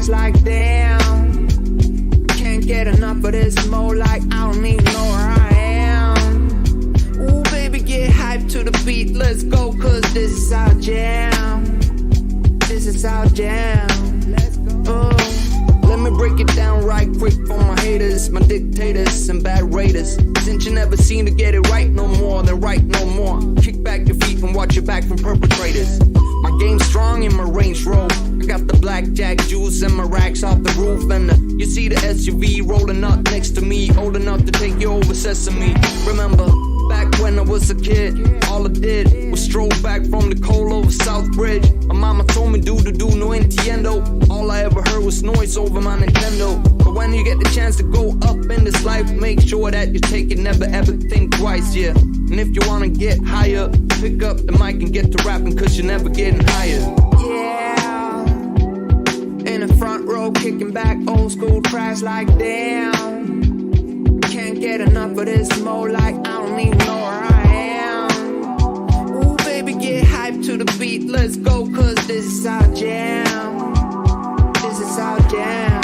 crash like damn. Can't get enough of this mode, like I don't even know where I am. Ooh, baby, get hyped to the beat, let's go, cause this is our jam. This is our jam. Let me break it down right quick for my haters, my dictators and bad raiders. Since you never seem to get it right no more, then right no more. Kick back your feet and watch your back from perpetrators. My game's strong in my Range Rover. I got the blackjack juice and my racks off the roof. And you see the SUV rolling up next to me, old enough to take you over Sesame. Remember, back when I was a kid, all I did was stroll back from the cold over South Bridge. My mama told me do no entiendo. All I ever heard was noise over my Nintendo. But when you get the chance to go up in this life, make sure that you take it, never ever think twice, yeah. And if you wanna get higher, pick up the mic and get to rapping, cause you're never getting higher. Yeah, in the front row, kicking back, old school crash like damn. Can't get enough of this mode, like I don't even know where I am. Ooh, baby, get hyped to the beat, let's go, cause this is our jam. This is our jam.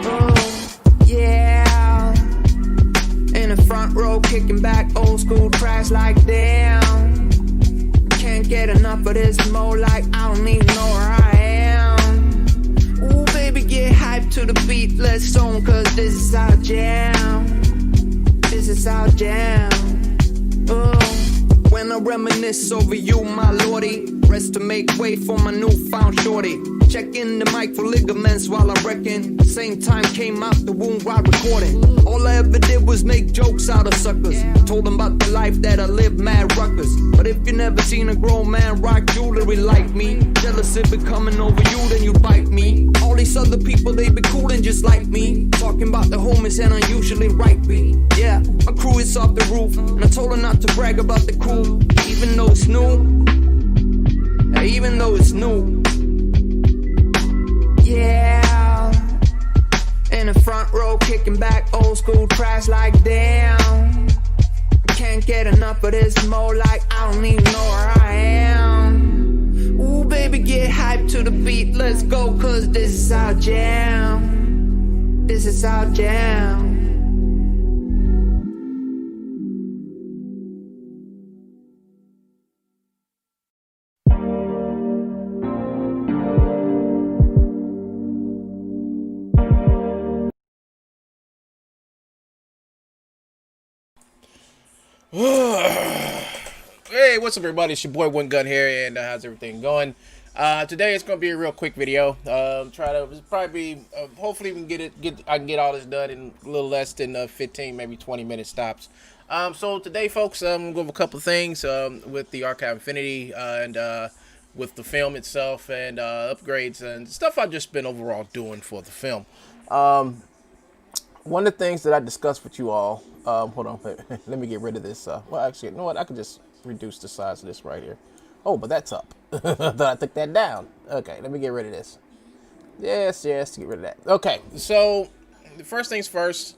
Oh, yeah. In the front row, kicking back, old school crash like damn. Can't get enough of this mode, like I don't even know where I am. Ooh, baby, get hyped to the beat, let's zone, cause this is our jam. This is our jam. When I reminisce over you, my lordy, rest to make way for my newfound shorty. Checking the mic for ligaments while I'm wrecking. Same time came out the womb while recording. All I ever did was make jokes out of suckers. Told them about the life that I live, mad ruckus. But if you never seen a grown man rock jewelry like me, jealous if it coming over you, then you bite me. All these other people, they be coolin' just like me. Talking about the homies and unusually right beat. Yeah, my crew is off the roof, and I told her not to brag about the crew, even though it's new. Even though it's new. Yeah, in the front row, kicking back, old school crash like damn. Can't get enough of this mode, like I don't even know where I am. Ooh, baby, get hyped to the beat, let's go, cause this is our jam. This is our jam. Hey, what's up, everybody? It's your boy One Gun here, and how's everything going? Today it's gonna be a real quick video. Hopefully we can I can get all this done in a little less than 15, maybe 20-minute stops. So today, folks, I'm going to go over a couple of things with the Archive Infinity and with the film itself and upgrades and stuff I've just been overall doing for the film. One of the things that I discussed with you all, hold on, let me get rid of this. Well, actually, you know what? I could just reduce the size of this right here. Oh, but that's up. Thought I took that down. Okay, let me get rid of this. Yes, get rid of that. Okay, so the first things first.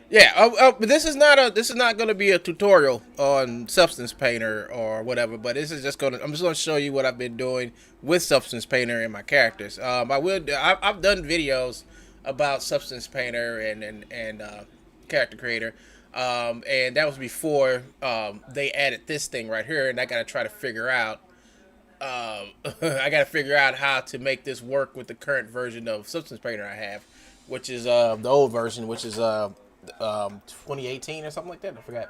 Yeah, but this is not going to be a tutorial on Substance Painter or whatever. But this is I'm just going to show you what I've been doing with Substance Painter and my characters. I've done videos about Substance Painter and Character Creator, and that was before they added this thing right here, and I got to try to figure out. How to make this work with the current version of Substance Painter I have, which is the old version, which is 2018 or something like that. I forgot.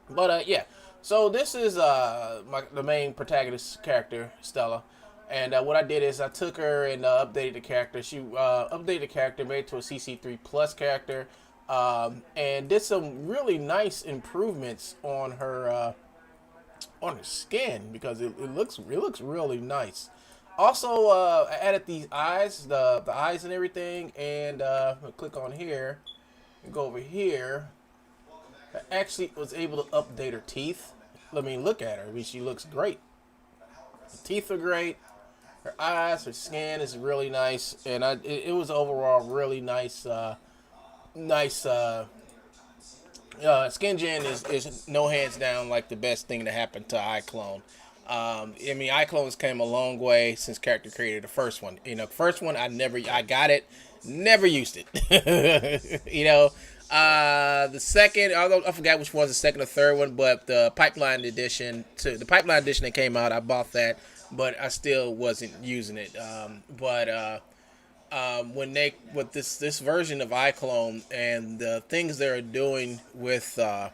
But yeah, so this is the main protagonist character, Stella, and what I did is I took her and updated the character. She updated the character, made it to a CC3 plus character, and did some really nice improvements on her skin, because it looks really nice. Also, I added these eyes, the eyes and everything, and I'll click on here and go over here. I actually was able to update her teeth. I mean, look at her. I mean, she looks great. The teeth are great. Her eyes, her skin is really nice, and it was overall really nice. Skin Gen is no hands down like the best thing to happen to iClone. I mean, iClones came a long way since character created the first one. You know, the first one I got it, never used it. The second, although I forgot which one's the second or third one, but the pipeline edition that came out, I bought that, but I still wasn't using it. When they with this version of iClone and the things they're doing with the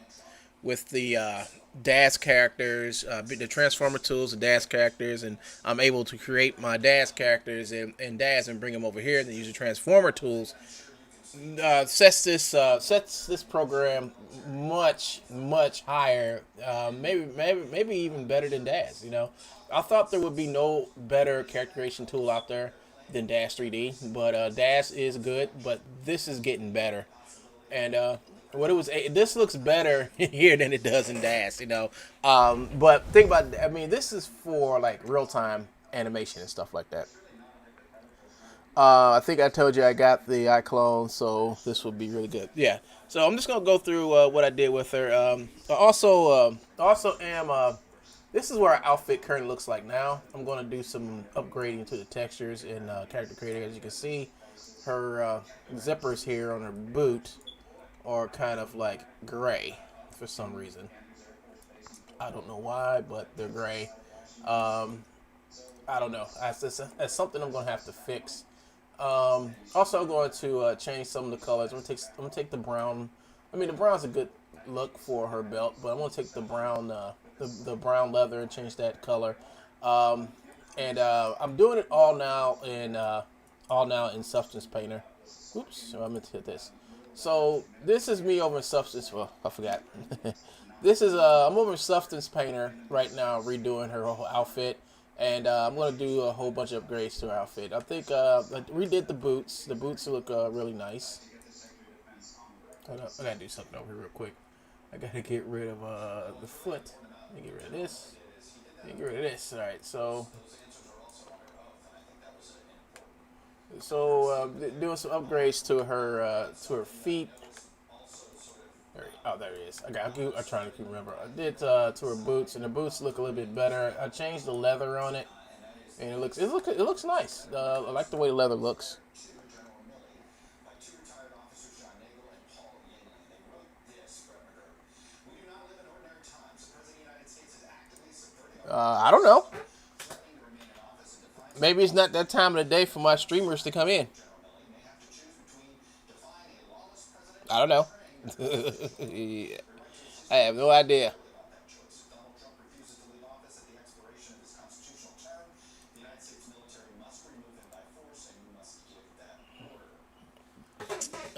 DAS characters, the Transformer tools, the DAS characters, and I'm able to create my DAS characters in DAS and bring them over here and then use the Transformer tools. Sets this program much higher. Maybe even better than DAS. You know, I thought there would be no better character creation tool out there than DAS 3D, but DAS is good, but this is getting better. And this looks better here than it does in DAS, you know. But think about, I mean, this is for like real time animation and stuff like that. I think I told you I got the iClone, so this will be really good. Yeah. So I'm just gonna go through what I did with her. This is what our outfit currently looks like now. I'm gonna do some upgrading to the textures in Character Creator. As you can see, her zippers here on her boot are kind of like gray for some reason. I don't know why, but they're gray. I don't know. That's something I'm gonna have to fix. Also, I'm going to change some of the colors. I'm gonna take the brown. I mean, the brown's a good look for her belt, but I'm gonna take the brown, the brown leather and change that color. I'm doing it all now in Substance Painter. Oops, so I meant to hit this. So this is me over in Substance. Well, I forgot. This is I'm over in Substance Painter right now, redoing her whole outfit. And I'm going to do a whole bunch of upgrades to her outfit. I think I redid the boots. The boots look really nice. I got to do something over here real quick. I got to get rid of the foot. Let me get rid of this. Let me get rid of this. All right, so doing some upgrades to her feet. There it is. I'm trying to remember. I did to her boots, and the boots look a little bit better. I changed the leather on it, and it looks nice. I like the way the leather looks. I don't know. Maybe it's not that time of the day for my streamers to come in. I don't know. Yeah. I have no idea.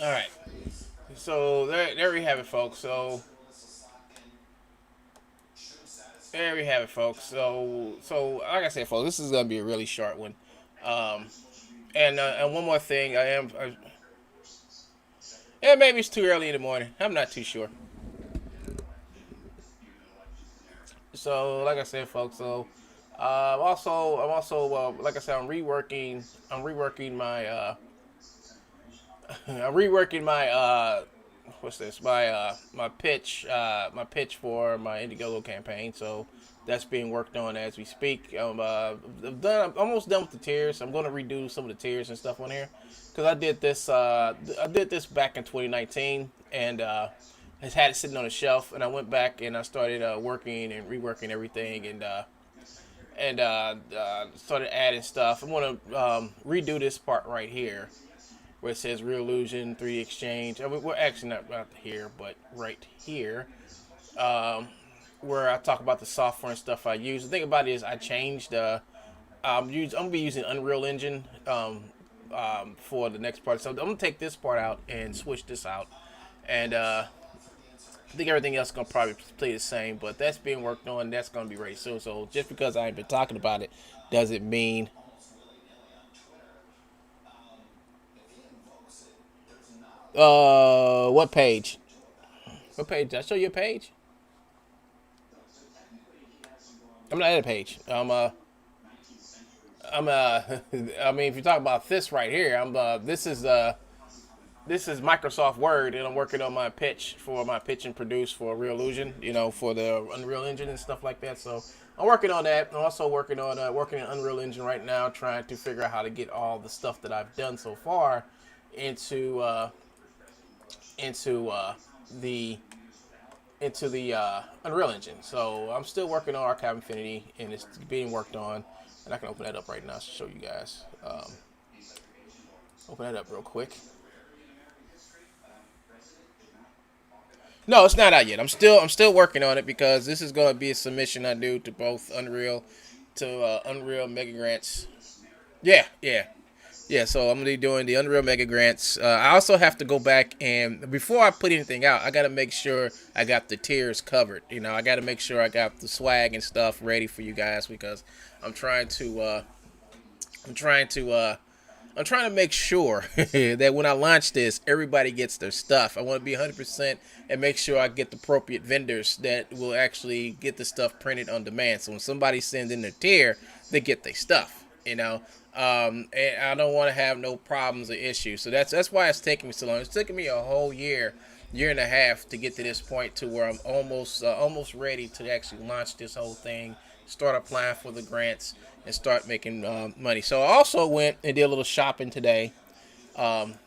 All right. So there we have it, folks. So there we have it, folks. So like I said, folks, this is gonna be a really short one. And one more thing, yeah, maybe it's too early in the morning. I'm not too sure. So, like I said, folks. So, I'm also, like I said, I'm reworking my, I'm reworking my, what's this? My pitch for my Indiegogo campaign. So, that's being worked on as we speak. I'm almost done with the tiers. I'm going to redo some of the tiers and stuff on here. Because I did this back in 2019, and has had it sitting on the shelf, and I went back and I started working and reworking everything, and started adding stuff. I'm gonna redo this part right here, where it says Real Illusion 3D Exchange. We're actually not here, but right here, where I talk about the software and stuff I use. The thing about it is I changed. I'm gonna be using Unreal Engine. For the next part. So I'm going to take this part out and switch this out. And I think everything else is going to probably play the same, but that's being worked on. That's going to be ready soon. So just because I ain't been talking about it doesn't mean... What page? What page? Did I show you a page? I'm not at a page. I mean, if you talk about this right here, this is this is Microsoft Word, and I'm working on my pitch and produce for Real Illusion, for the Unreal Engine and stuff like that. So I'm working on that. I'm also working in Unreal Engine right now, trying to figure out how to get all the stuff that I've done so far into the Unreal Engine. So I'm still working on Archive Infinity, and it's being worked on. And I can open that up right now to show you guys. Open that up real quick. No, it's not out yet. I'm still working on it because this is going to be a submission I do to both Unreal Mega Grants. Yeah. So I'm gonna be doing the Unreal Mega Grants. I also have to go back and before I put anything out, I gotta make sure I got the tiers covered. I gotta make sure I got the swag and stuff ready for you guys because I'm trying to make sure that when I launch this, everybody gets their stuff. I want to be 100% and make sure I get the appropriate vendors that will actually get the stuff printed on demand. So when somebody sends in their tier, they get their stuff, And I don't want to have no problems or issues. So that's why it's taking me so long. It's taking me a whole year and a half to get to this point to where I'm almost ready to actually launch this whole thing, start applying for the grants, and start making money. So I also went and did a little shopping today on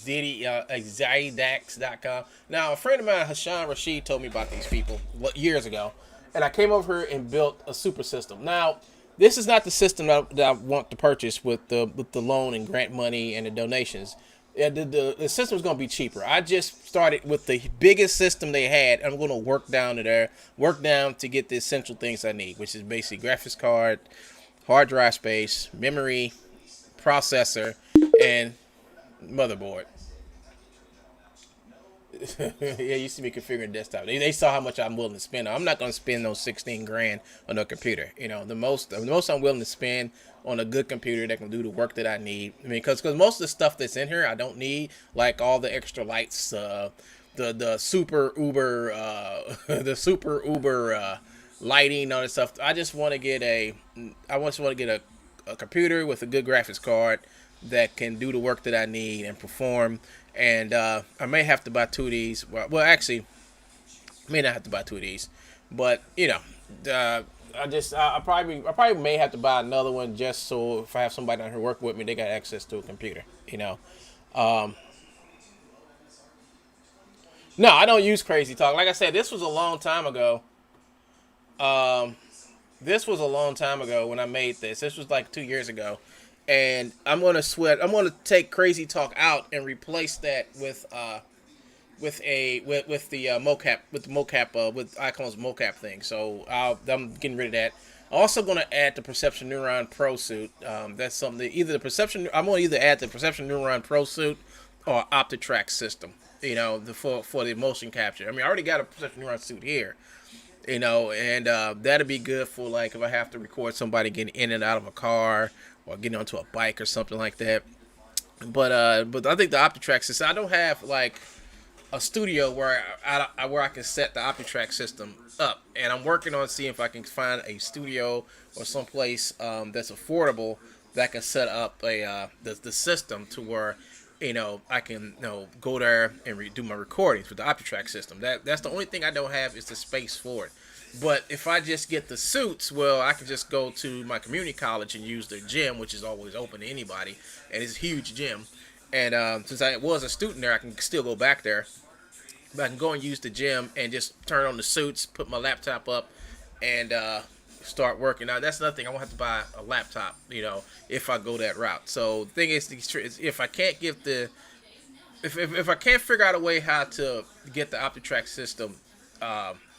Zydax.com. Now, a friend of mine, Hashan Rashid, told me about these people years ago, and I came over here and built a super system. Now, this is not the system that I want to purchase with the loan and grant money and the donations. The system is going to be cheaper. I just started with the biggest system they had. I'm going to work down to get the essential things I need, which is basically graphics card, hard drive space, memory, processor, and motherboard. Yeah, you see me configuring desktop. They saw how much I'm willing to spend. I'm not going to spend those 16 grand on a computer. The most I'm willing to spend on a good computer that can do the work that I need. I mean, because most of the stuff that's in here I don't need, like all the extra lights, the super uber lighting, all that stuff. I just want to get a computer with a good graphics card that can do the work that I need and perform. And I may have to buy 2 of these. Well, actually, I may not have to buy 2 of these, but I probably may have to buy another one just so if I have somebody down here working with me, they got access to a computer. No, I don't use Crazy Talk. Like I said, this was a long time ago. This was a long time ago when I made this. This was like 2 years ago. And I'm gonna take Crazy Talk out and replace that with the mocap with Icon's mocap thing. So I'm getting rid of that. I'm also gonna add the Perception Neuron Pro suit. That's something that I'm gonna either add the Perception Neuron Pro suit or OptiTrack system. For the motion capture. I mean, I already got a Perception Neuron suit here. And that'll be good for like if I have to record somebody getting in and out of a car or getting onto a bike or something like that. But I think the OptiTrack system, I don't have like a studio where I can set the OptiTrack system up, and I'm working on seeing if I can find a studio or someplace that's affordable that can set up the system to where I can go there and do my recordings with the OptiTrack system. That's the only thing I don't have is the space for it. But if I just get the suits, well, I can just go to my community college and use their gym, which is always open to anybody, and it's a huge gym. And since I was a student there, I can still go back there. But I can go and use the gym and just turn on the suits, put my laptop up, and start working. Now, that's another thing. I won't have to buy a laptop, if I go that route. So the thing is, if I can't if I can't figure out a way how to get the OptiTrack system,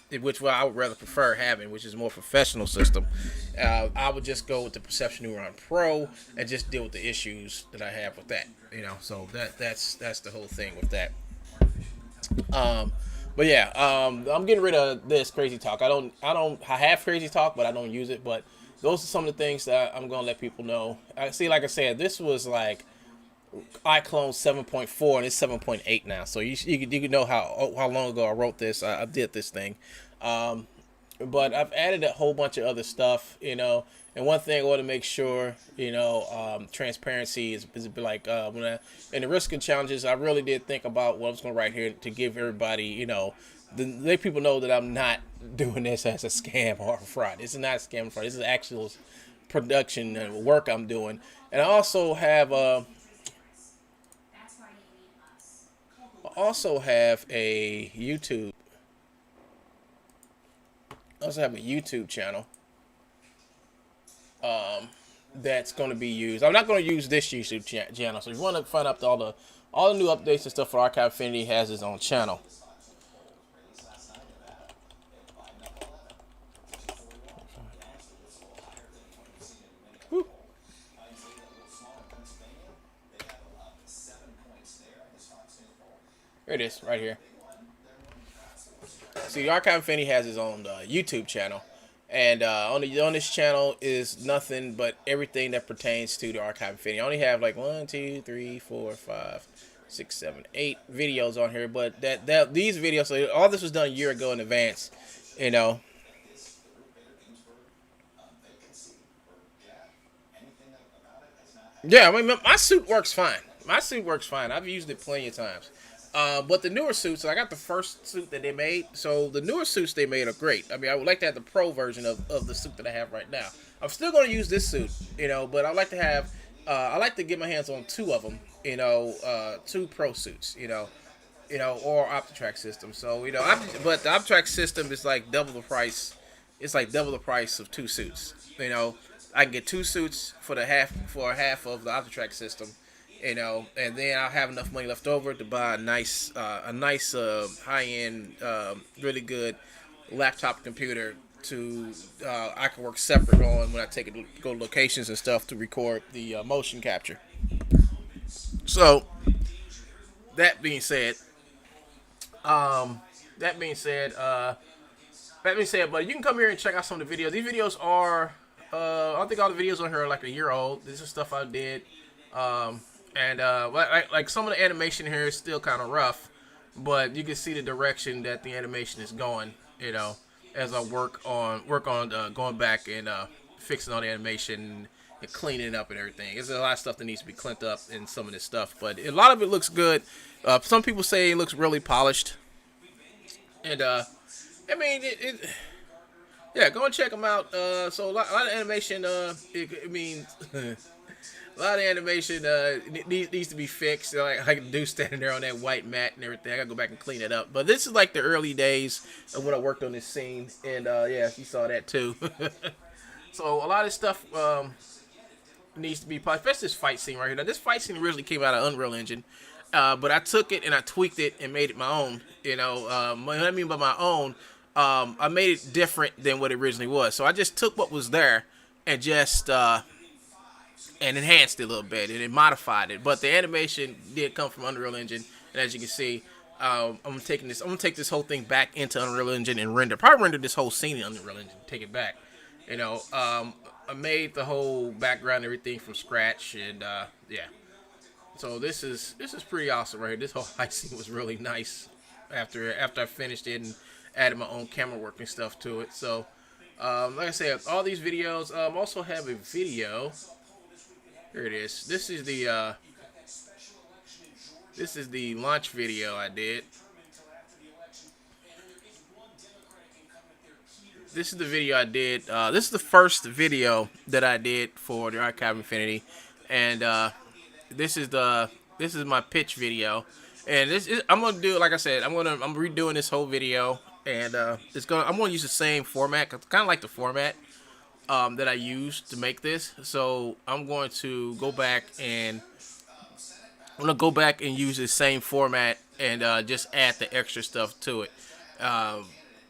which I would rather prefer having, which is a more professional system, I would just go with the Perception Neuron Pro and just deal with the issues that I have with that. So that's the whole thing with that. But yeah, I'm getting rid of this Crazy Talk. I have Crazy Talk, but I don't use it. But those are some of the things that I'm gonna let people know. Like I said, this was like iClone 7.4 and it's 7.8 now. So you can know how long ago I wrote this. I did this thing. but I've added a whole bunch of other stuff, you know. And one thing I want to make sure, you know, transparency is like when in the risk and challenges, I really did think about what I was going to write here to give everybody, you know, let people know that I'm not doing this as a scam or a fraud. This is not a scam or fraud. This is actual production and work I'm doing. And I also have a YouTube. I also have a YouTube channel that's going to be used. I'm not going to use this YouTube channel. So if you want to find out all the new updates and stuff for Archive Infinity, has its own channel. Whew. Here it is, right here. See, the Archive Infinity has its own YouTube channel. And on this channel is nothing but everything that pertains to the Archive Infinity. I only have like 1, 2, 3, 4, 5, 6, 7, 8 videos on here. But these videos, so all this was done a year ago in advance, you know. Yeah, I mean, my suit works fine. My suit works fine. I've used it plenty of times. But the newer suits, I got the first suit that they made. So the newer suits they made are great. I mean, I would like to have the pro version of the suit that I have right now. I'm still going to use this suit, you know, but I like to have, I like to get my hands on 2 of them, you know, 2 pro suits, you know, or OptiTrack system. So, you know, but the OptiTrack system is like double the price. It's like double the price of 2 suits, you know. I can get 2 suits for half of the OptiTrack system, you know, and then I'll have enough money left over to buy a nice high-end, really good laptop computer to I can work separate on when I go to locations and stuff to record the motion capture. So that being said, that being said, but you can come here and check out some of the videos. These videos are, I think all the videos on here are like a year old. This is stuff I did. And like some of the animation here is still kind of rough, but you can see the direction that the animation is going, you know, as I work on going back and fixing all the animation and cleaning it up and everything. There's a lot of stuff that needs to be cleaned up in some of this stuff, but a lot of it looks good. Some people say it looks really polished, and I mean yeah, go and check them out. So a lot of animation, a lot of animation needs to be fixed. Like I can do standing there on that white mat and everything. I gotta go back and clean it up. But this is like the early days of when I worked on this scene, and yeah, you saw that too. So a lot of stuff needs to be polished, especially this fight scene right here. Now this fight scene originally came out of Unreal Engine, but I took it and I tweaked it and made it my own. You know, what I mean by my own, I made it different than what it originally was. So I just took what was there and just and enhanced it a little bit and it modified it. But the animation did come from Unreal Engine, and as you can see, I'm gonna take this whole thing back into Unreal Engine and probably render this whole scene in Unreal Engine, take it back. You know, I made the whole background and everything from scratch, and yeah. So this is pretty awesome right here. This whole fight scene was really nice after I finished it and added my own camera work and stuff to it. So like I said, all these videos also have a video. Here it is. This is the launch video I did. This is the video I did. This is the first video that I did for the Archive Infinity, and this is my pitch video. And I'm gonna do, like I said, I'm redoing this whole video, and I'm gonna use the same format. It's kind of like the format that I used to make this. So I'm going to go back and use the same format and just add the extra stuff to it.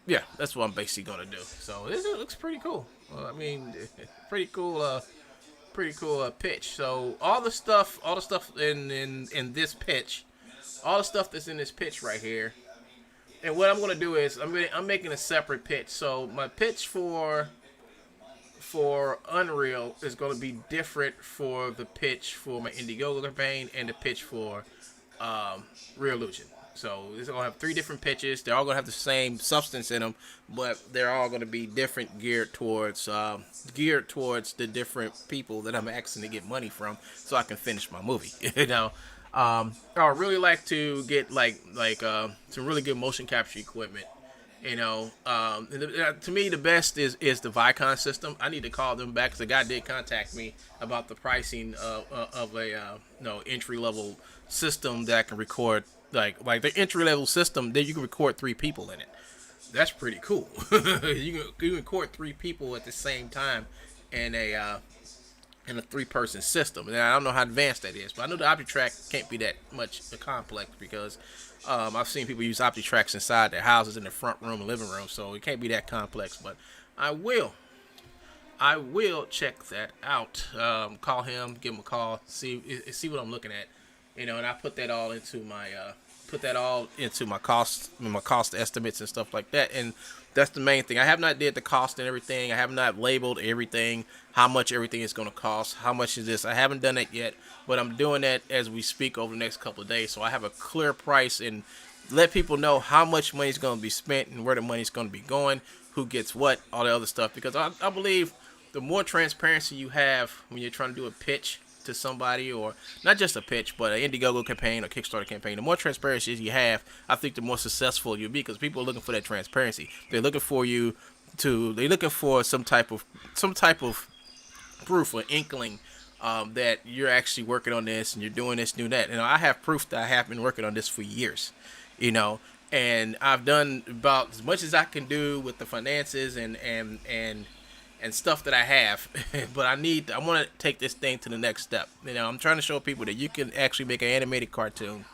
Yeah, that's what I'm basically gonna do. So this looks pretty cool. I mean, pretty cool pitch. So all the stuff in this pitch, all the stuff that's in this pitch right here. And what I'm gonna do is I'm making a separate pitch. So my pitch for Unreal is going to be different for the pitch for my Indiegogo campaign and the pitch for Real Illusion. So it's gonna have 3 different pitches. They're all gonna have the same substance in them, but they're all gonna be different, geared towards the different people that I'm asking to get money from, so I can finish my movie. I would really like to get some really good motion capture equipment. To me, the best is the Vicon system. I need to call them back because the guy did contact me about the pricing of a entry level system that I can record like the entry level system that you can record 3 people in it. That's pretty cool. You can record 3 people at the same time in a 3-person system. And I don't know how advanced that is, but I know the OptiTrack can't be that much complex because I've seen people use OptiTracks inside their houses in the front room and living room, so it can't be that complex. But I will check that out. Call him, give him a call, see what I'm looking at, and I put that all into my cost estimates and stuff like that. And that's the main thing. I have not did the cost and everything. I have not labeled everything, how much everything is going to cost, how much is this. I haven't done that yet, but I'm doing that as we speak over the next couple of days. So I have a clear price and let people know how much money is going to be spent and where the money is going to be going, who gets what, all the other stuff. Because I believe the more transparency you have when you're trying to do a pitch to somebody, or not just a pitch, but an Indiegogo campaign or Kickstarter campaign, the more transparency you have, I think the more successful you'll be, because people are looking for that transparency. They're looking for some type of proof or inkling that you're actually working on this and you're doing this, doing that. I have proof that I have been working on this for years, and I've done about as much as I can do with the finances and stuff that I have, but I want to take this thing to the next step. I'm trying to show people that you can actually make an animated cartoon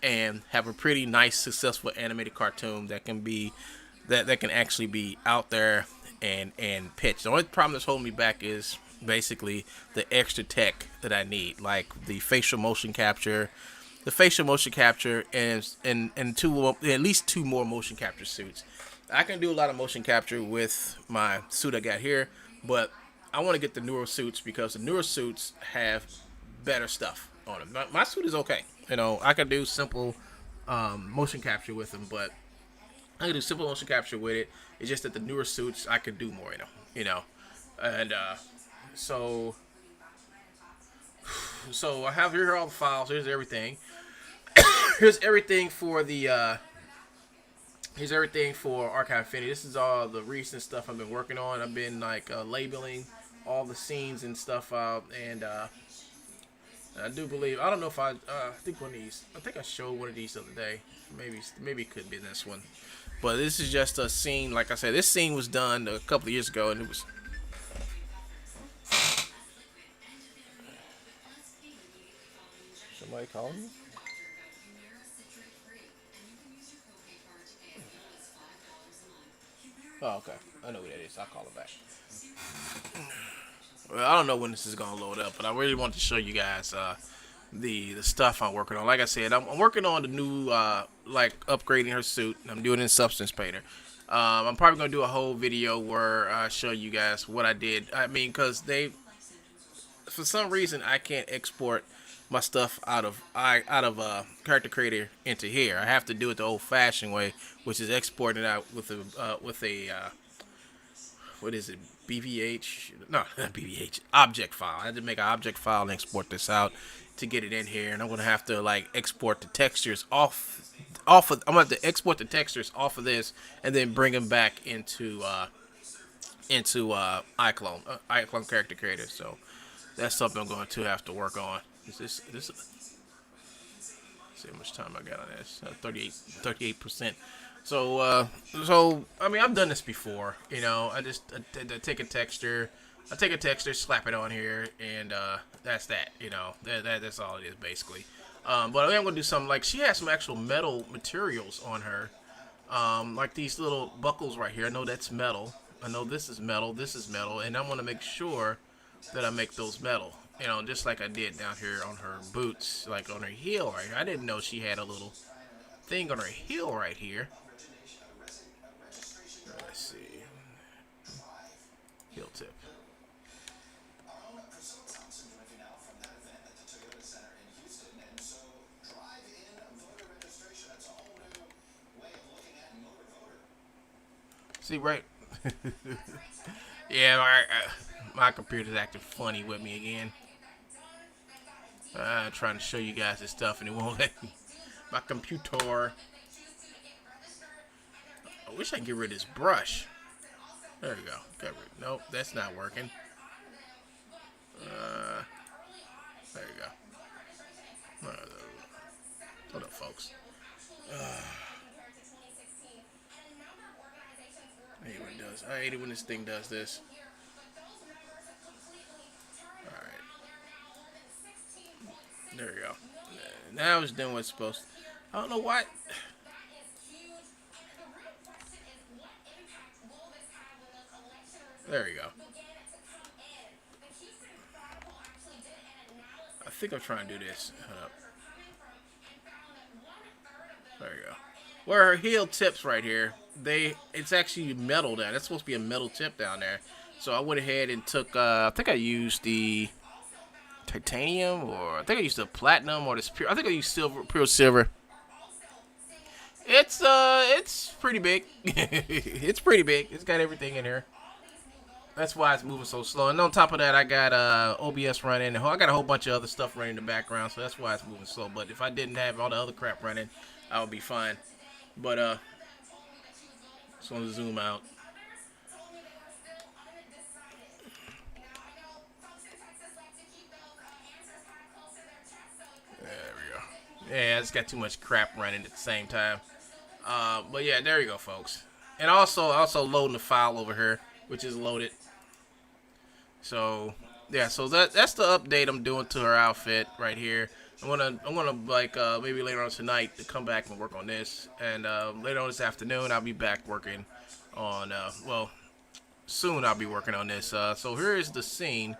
and have a pretty nice, successful animated cartoon that can actually be out there and pitched. The only problem that's holding me back is basically the extra tech that I need, like the facial motion capture, and at least 2 more motion capture suits. I can do a lot of motion capture with my suit I got here, but I want to get the newer suits because the newer suits have better stuff on them. My suit is okay. I can do simple motion capture with them, but I can do simple motion capture with it. It's just that the newer suits I can do more in them, And so I have here all the files. Here's everything. Here's everything for Archive Infinity. This is all the recent stuff I've been working on. I've been labeling all the scenes and stuff out, and I do believe, I don't know if I think one of these, I think I showed one of these the other day. Maybe it could be this one, but this is just a scene. Like I said, this scene was done a couple of years ago, and it was. Somebody calling me? Oh, okay. I know who that is. I'll call it back. Well, I don't know when this is going to load up, but I really want to show you guys the stuff I'm working on. Like I said, I'm working on the new, upgrading her suit. I'm doing it in Substance Painter. I'm probably going to do a whole video where I show you guys what I did. I mean, because for some reason, I can't export my stuff out of Character Creator into here. I have to do it the old-fashioned way, which is exporting it out with a what is it? BVH? No, not BVH. Object file. I had to make an object file and export this out to get it in here, and I'm gonna have to export the textures off of. I'm gonna have to export the textures off of this and then bring them back into iClone Character Creator. So that's something I'm going to have to work on. This let's see how much time I got on this. 38%. So I mean, I've done this before. I take a texture, slap it on here, and that's that. That's all it is basically. But I am gonna do something like she has some actual metal materials on her, like these little buckles right here. I know that's metal. I know this is metal. This is metal, and I'm gonna make sure that I make those metal. Just like I did down here on her boots, like on her heel right here. I didn't know she had a little thing on her heel right here. Let's see. Heel tip. See, right? Yeah, my computer's acting funny with me again. I'm trying to show you guys this stuff and it won't let me. My computer. I wish I could get rid of this brush. There we go. Nope, that's not working. There you go. Hold up, folks. I hate when it does. I hate it when this thing does this. Alright. There we go. Now it's doing what's supposed to. I don't know why. There we go. I think I'm trying to do this. There you go. Where her heel tips right here, it's actually metal down. That's supposed to be a metal tip down there. So I went ahead and took, I think I used the titanium, or I think I used the platinum, or this pure. I think I used silver, pure silver. It's pretty big. It's pretty big. It's got everything in here. That's why it's moving so slow. And on top of that, I got OBS running. I got a whole bunch of other stuff running in the background, so that's why it's moving slow. But if I didn't have all the other crap running, I would be fine. But just want to zoom out. There we go. Yeah, it's got too much crap running at the same time. But yeah, there you go, folks. And also loading the file over here, which is loaded. So yeah, so that's the update I'm doing to her outfit right here. I'm gonna like maybe later on tonight to come back and work on this, and later on this afternoon I'll be back working on well, soon I'll be working on this. So here is the scene,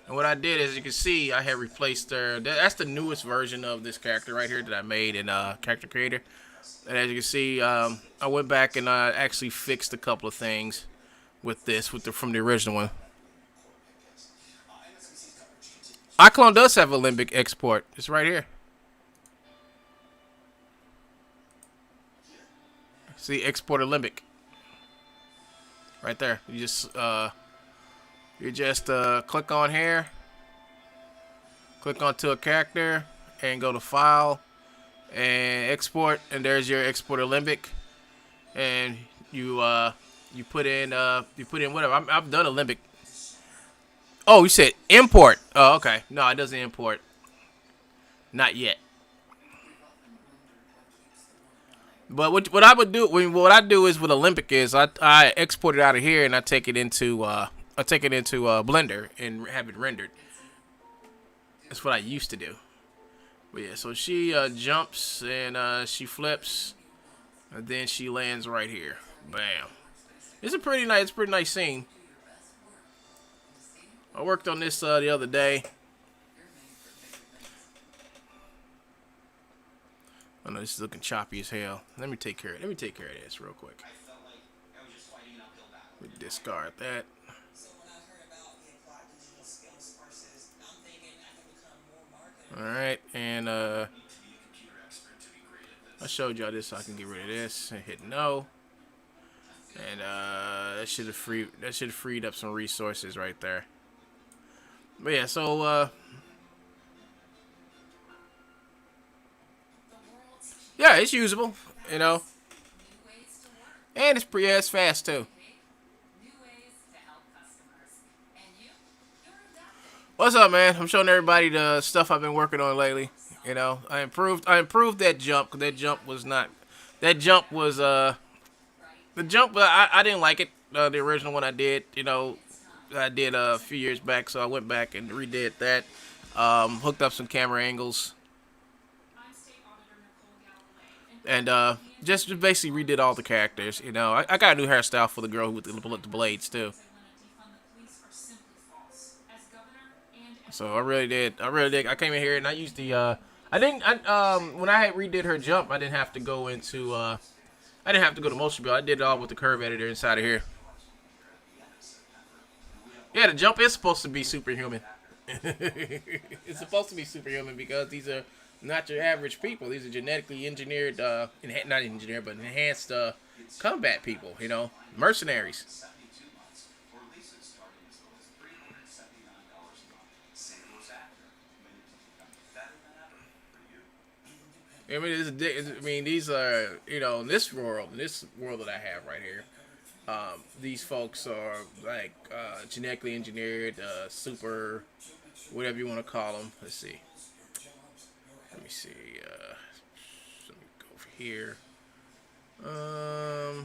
and what I did, as you can see, I have replaced her. That's the newest version of this character right here that I made in Character Creator. And as you can see, I went back and I actually fixed a couple of things with this, from the original one. iClone does have a limbic export. It's right here. See, export a limbic. Right there. You just click on here, click onto a character, and go to File and Export, and there's your exporter limbic, and you put in whatever. I've done a limbic. Oh, you said import. Oh, okay. No, it doesn't import. Not yet. But what I would do, what I do is with a limbic is I export it out of here and I take it into Blender and have it rendered. That's what I used to do. But yeah, so she jumps and she flips, and then she lands right here. Bam. It's a pretty nice scene. I worked on this the other day. I know this is looking choppy as hell. Let me take care of this real quick. We discard that. Alright, and I showed y'all this so I can get rid of this and hit no. And that should have freed up some resources right there. But yeah, so yeah, it's usable, you know. And it's fast too. What's up, man? I'm showing everybody the stuff I've been working on lately. You know, I improved that jump, because that jump was I didn't like it. The original one I did, you know, I did a few years back, so I went back and redid that. Hooked up some camera angles. And just basically redid all the characters, you know. I got a new hairstyle for the girl with the blades too. So I really did. I came in here and I used the when I had redid her jump, I didn't have to go to motion build. I did it all with the curve editor inside of here. Yeah, the jump is supposed to be superhuman. It's supposed to be superhuman because these are not your average people. These are genetically engineered, not engineered, but enhanced combat people. You know, mercenaries. I mean, these are, you know, in this world that I have right here. These folks are like genetically engineered, super, whatever you want to call them. Let's see. Let me see. Let me go over here. Let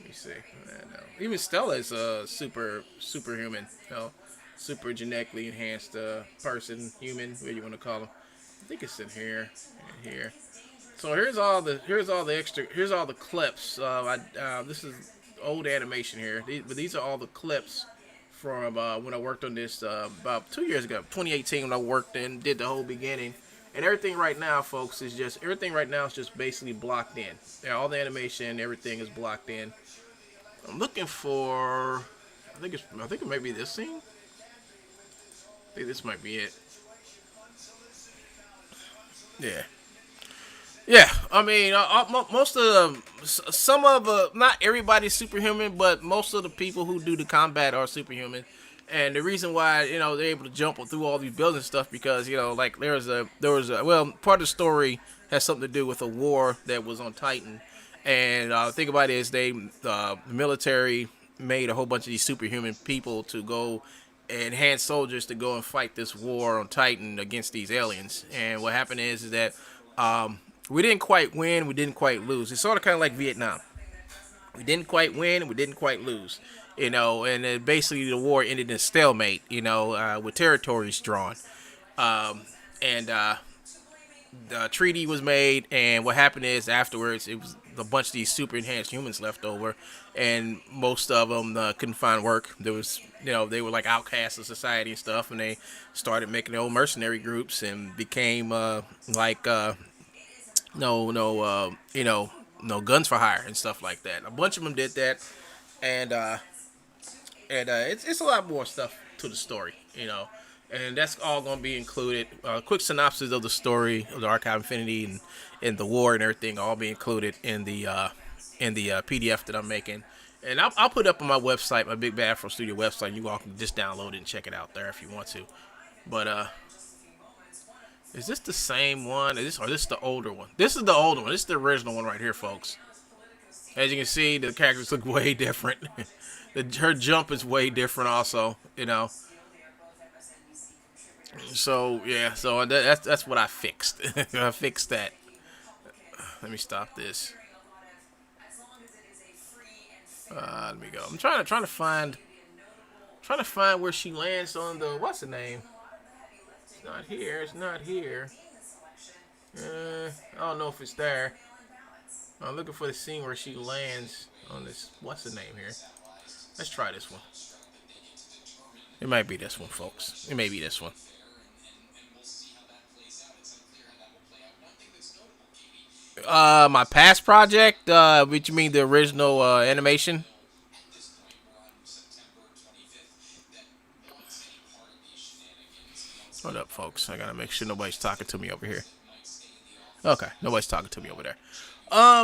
me see. No. Even Stella is a superhuman. You know, super genetically enhanced person, human, whatever you want to call them. I think it's in here and here. So here's all the clips. This is old animation here, but these are all the clips from when I worked on this about 2 years ago, 2018, when I worked and did the whole beginning. And everything right now, folks, is just basically blocked in. Yeah, all the animation, everything is blocked in. I'm looking for, I think it might be this scene. I think this might be it. Yeah. Yeah, I mean, most of them, not everybody's superhuman, but most of the people who do the combat are superhuman. And the reason why, you know, they're able to jump through all these buildings and stuff, because, you know, like there was a, part of the story has something to do with a war that was on Titan. And the thing about it is the military made a whole bunch of these superhuman people to go, enhanced soldiers to go and fight this war on Titan against these aliens. And what happened is that, we didn't quite win, we didn't quite lose. It's sort of kind of like Vietnam. We didn't quite win, we didn't quite lose. You know, and then basically the war ended in stalemate, you know, with territories drawn. And the treaty was made, and what happened is afterwards, it was a bunch of these super enhanced humans left over, and most of them couldn't find work. There was, you know, they were like outcasts of society and stuff, and they started making their own mercenary groups and became no guns for hire and stuff like that. A bunch of them did that, and it's a lot more stuff to the story, you know, and that's all going to be included. Quick synopsis of the story of the Archive Infinity and the war and everything all be included in the PDF that I'm making, and I'll put it up on my website, my Big Bad Afro Studio website. You all can just download it and check it out there if you want to, but is this the same one? Is this the older one? This is the older one. This is the original one right here, folks. As you can see, the characters look way different. Her jump is way different also, you know. So, yeah. So, that's what I fixed. I fixed that. Let me stop this. Let me go. I'm trying to find where she lands on the, what's the name? It's not here. I don't know if it's there. I'm looking for the scene where she lands on this. What's the name here? Let's try this one. It might be this one, folks. It may be this one. My past project, which you mean the original animation? Hold up, folks. I gotta make sure nobody's talking to me over here. Okay, nobody's talking to me over there.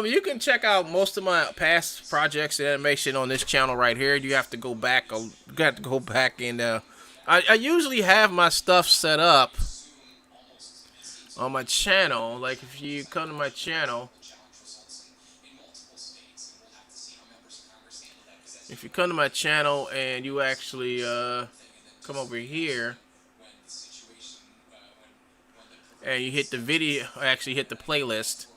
You can check out most of my past projects and animation on this channel right here. You have to go back. And I usually have my stuff set up on my channel. Like if you come to my channel, and you actually come over here. And you hit the video, actually hit the playlist.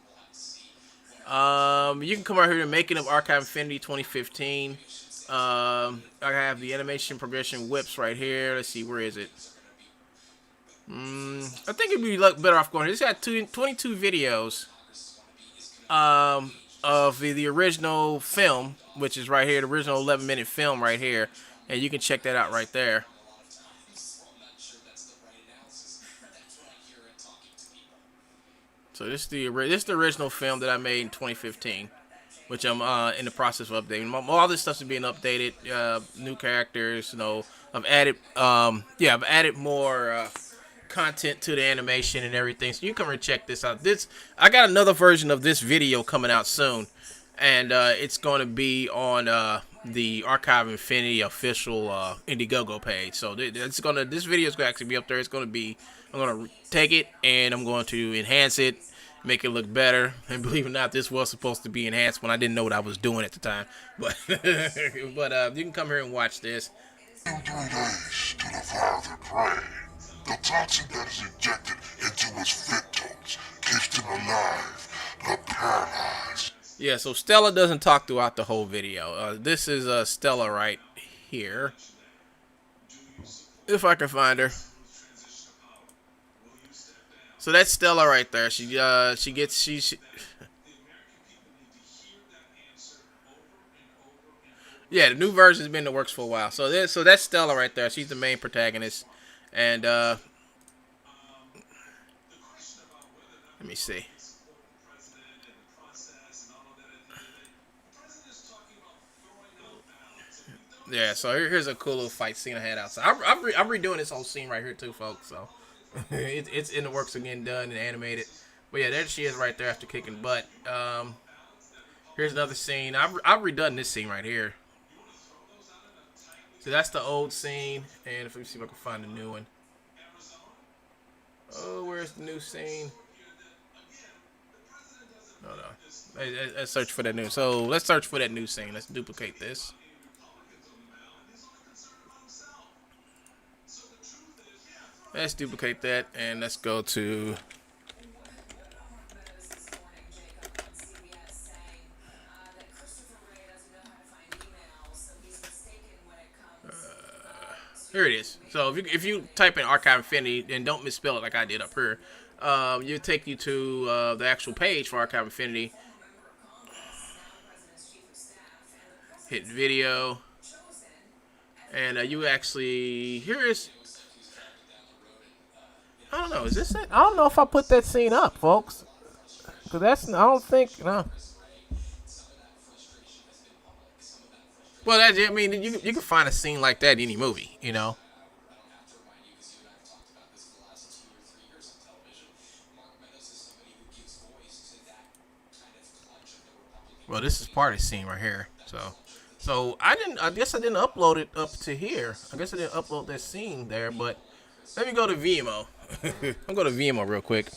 You can come over here to Making of Archive Infinity 2015. I have the animation progression whips right here. Let's see, where is it? I think it'd be better off going. It's got 22 videos of the original film, which is right here, the original 11-minute film right here. And you can check that out right there. So this is the original film that I made in 2015, which I'm in the process of updating. All this stuff's being updated, new characters. You know, I've added more content to the animation and everything. So you come and check this out. I got another version of this video coming out soon, and it's going to be on the Archive Infinity official Indiegogo page. So this video is going to actually be up there. I'm going to take it and I'm going to enhance it, make it look better. And believe it or not, this was supposed to be enhanced when I didn't know what I was doing at the time. But you can come here and watch this. In 3 days to devour the brain, the toxin that is injected into its victims keeps them alive, not paralyzed. Yeah, so Stella doesn't talk throughout the whole video. This is Stella right here. If I can find her. So that's Stella right there. She yeah, the new version's been in the works for a while. So that's Stella right there. She's the main protagonist. And let me see. Yeah, so here's a cool little fight scene I had outside. I'm redoing this whole scene right here too, folks. So it's in the works of getting done and animated. But yeah, there she is right there after kicking butt. Here's another scene. I've redone this scene right here. So that's the old scene, and let me see if I can find a new one. Oh, where's the new scene? No. Let's search for that new. So let's search for that new scene. Let's duplicate this. Let's duplicate that, and let's go to. Here it is. So if you type in Archive Infinity and don't misspell it like I did up here, it'll take you to the actual page for Archive Infinity. Hit video, and you actually I don't know. Is this it? I don't know if I put that scene up, folks. Cause I don't think no. Well, I mean, you can find a scene like that in any movie, you know. Well, this is part of the scene right here. So I guess I didn't upload it up to here. I guess I didn't upload that scene there, but let me go to Vimeo. I'll go to Vimeo real quick.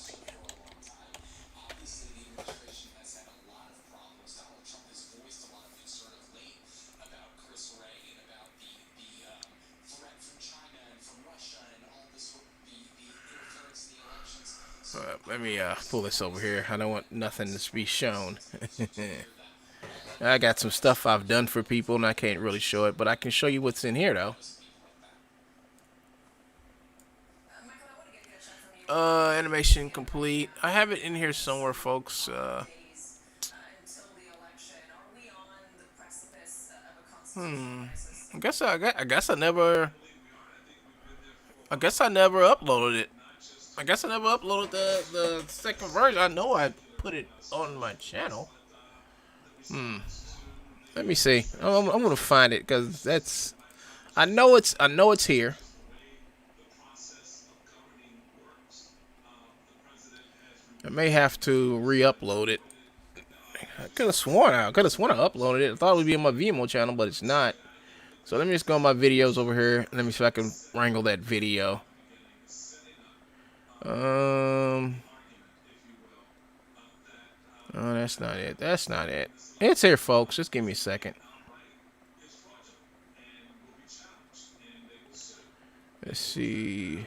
Let me pull this over here. I don't want nothing to be shown. I got some stuff I've done for people, and I can't really show it, but I can show you what's in here, though. Animation complete. I have it in here somewhere, folks. I guess I never uploaded it. I guess I never uploaded the second version. I know I put it on my channel. Let me see. I'm gonna find it because I know it's here. I may have to re-upload it. I could have sworn I uploaded it. I thought it would be on my Vimeo channel, but it's not. So let me just go on my videos over here. Let me see if I can wrangle that video. Oh, that's not it. That's not it. It's here, folks. Just give me a second. Let's see.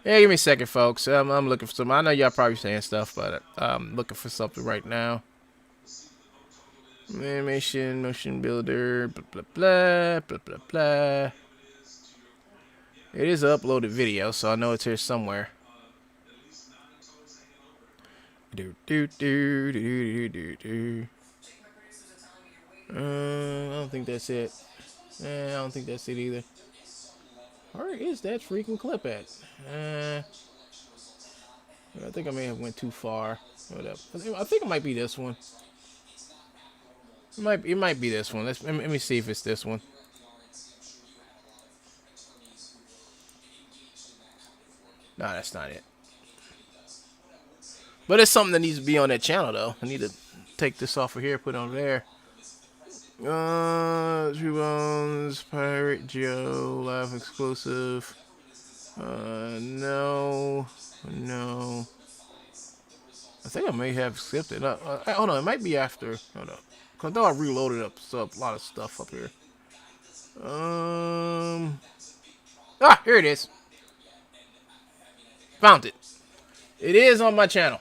Hey, give me a second, folks. I'm looking for some. I know y'all probably saying stuff, but I'm looking for something right now. Animation, motion builder, blah blah blah blah blah blah. It is an uploaded video, so I know it's here somewhere. I don't think that's it. I don't think that's it either. Where is that freaking clip at? I think I may have went too far. Whatever. I think it might be this one. It might be this one. Let me see if it's this one. No, that's not it. But it's something that needs to be on that channel, though. I need to take this off of here, put it on there. True Bones, Pirate Joe, live exclusive. No. I think I may have skipped it. Hold on, it might be after. Hold on. Cause I thought I reloaded up a lot of stuff up here. Here it is. Found it. It is on my channel.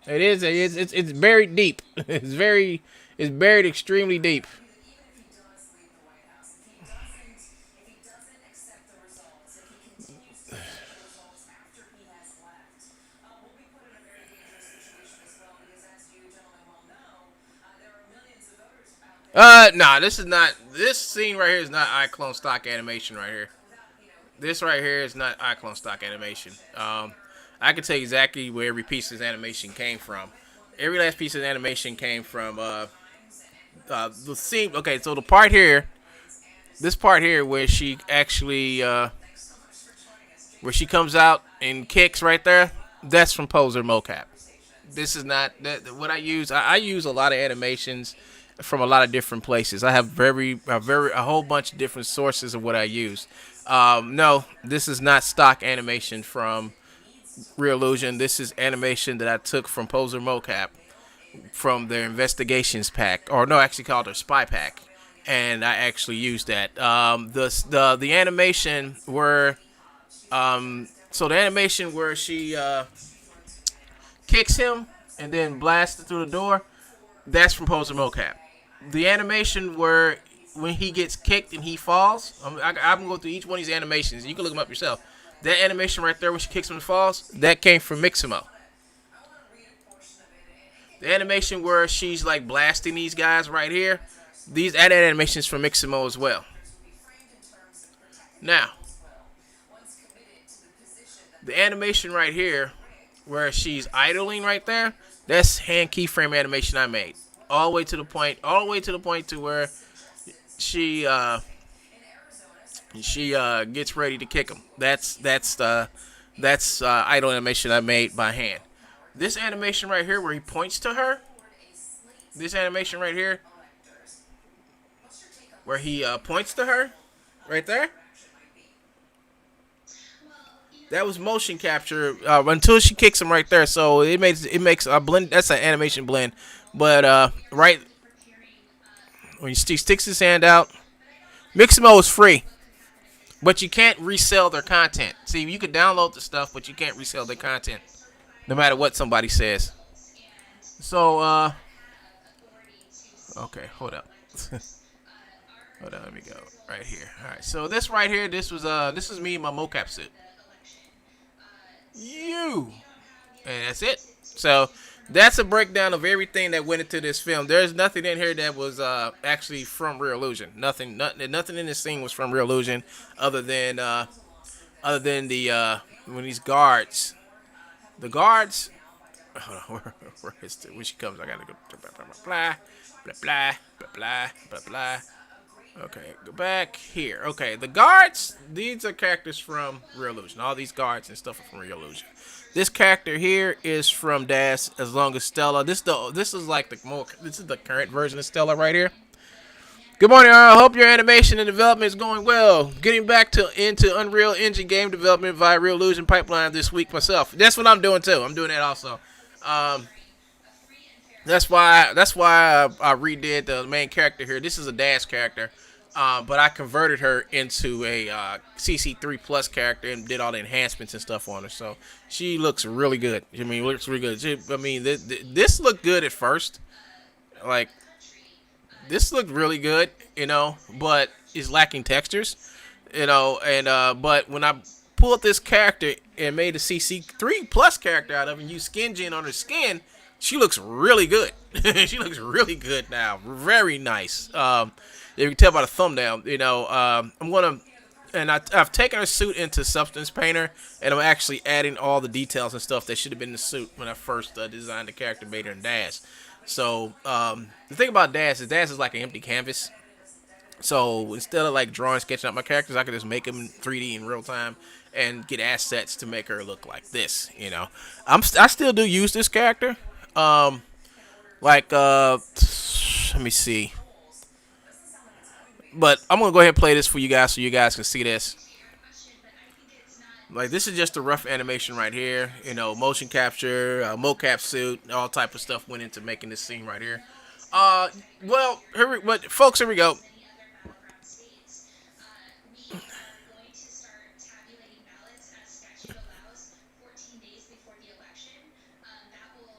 It is. It's buried deep. It's buried extremely deep. Nah, this scene right here is not iClone stock animation right here. This right here is not iClone stock animation. I can tell you exactly where every piece of animation came from. Every last piece of animation came from the scene. Okay, so the part here, this part here where she actually where she comes out and kicks right there, that's from Poser mocap. This is not what I use. I use a lot of animations from a lot of different places. I have a whole bunch of different sources of what I use. No, this is not stock animation from Real Illusion. This is animation that I took from Poser mocap from their investigations pack, or no, actually called their spy pack, and I actually used that. The animation where so the animation where she kicks him and then blasts through the door, that's from Poser mocap. The animation where when he gets kicked and he falls, I'm gonna go through each one of these animations. You can look them up yourself. That animation right there where she kicks him and falls, that came from Mixamo. The animation where she's like blasting these guys right here, these added animations from Mixamo as well. Now, the animation right here where she's idling right there, that's hand keyframe animation I made. All the way to the point to where she gets ready to kick him. That's idle animation I made by hand. This animation right here where he points to her, this animation right here where he points to her, right there, that was motion capture until she kicks him right there. So it makes a blend. That's an animation blend. But right when he sticks his hand out, Mixamo is free, but you can't resell their content. See, you can download the stuff, but you can't resell their content, no matter what somebody says. So okay, hold up. Hold on, let me go right here. All right, so this right here, this is me in my mocap suit. And that's it. So that's a breakdown of everything that went into this film. There's nothing in here that was actually from Real Illusion. Nothing in this scene was from Real Illusion, other than the when these guards, the guards. Hold on, where is it? When she comes, I gotta go blah blah blah blah blah blah blah. Okay, go back here. Okay, the guards, these are characters from Real Illusion. All these guards and stuff are from Real Illusion. This character here is from Das, as long as Stella. This is the current version of Stella right here. Good morning, Earl. Hope your animation and development is going well. Getting back into Unreal Engine game development via Real Illusion pipeline this week myself. That's what I'm doing too. I'm doing that also. That's why I redid the main character here. This is a Das character. But I converted her into a CC3 Plus character and did all the enhancements and stuff on her. So she looks really good. I mean, looks really good. This looked good at first. Like, this looked really good, but is lacking textures, but when I pulled this character and made a CC3 Plus character out of it and used skin gen on her skin, she looks really good. She looks really good now. Very nice. You can tell by the thumbnail. I'm gonna, and I've taken her suit into Substance Painter, and I'm actually adding all the details and stuff that should have been in the suit when I first designed the character, made her in Dash. So the thing about Dash is like an empty canvas. So instead of like drawing, sketching out my characters, I can just make them 3D in real time and get assets to make her look like this. I still do use this character. Let me see. But I'm gonna go ahead and play this for you guys so you guys can see this. Like, this is just a rough animation right here. Motion capture, mocap suit, all type of stuff went into making this scene right here. Folks, here we go.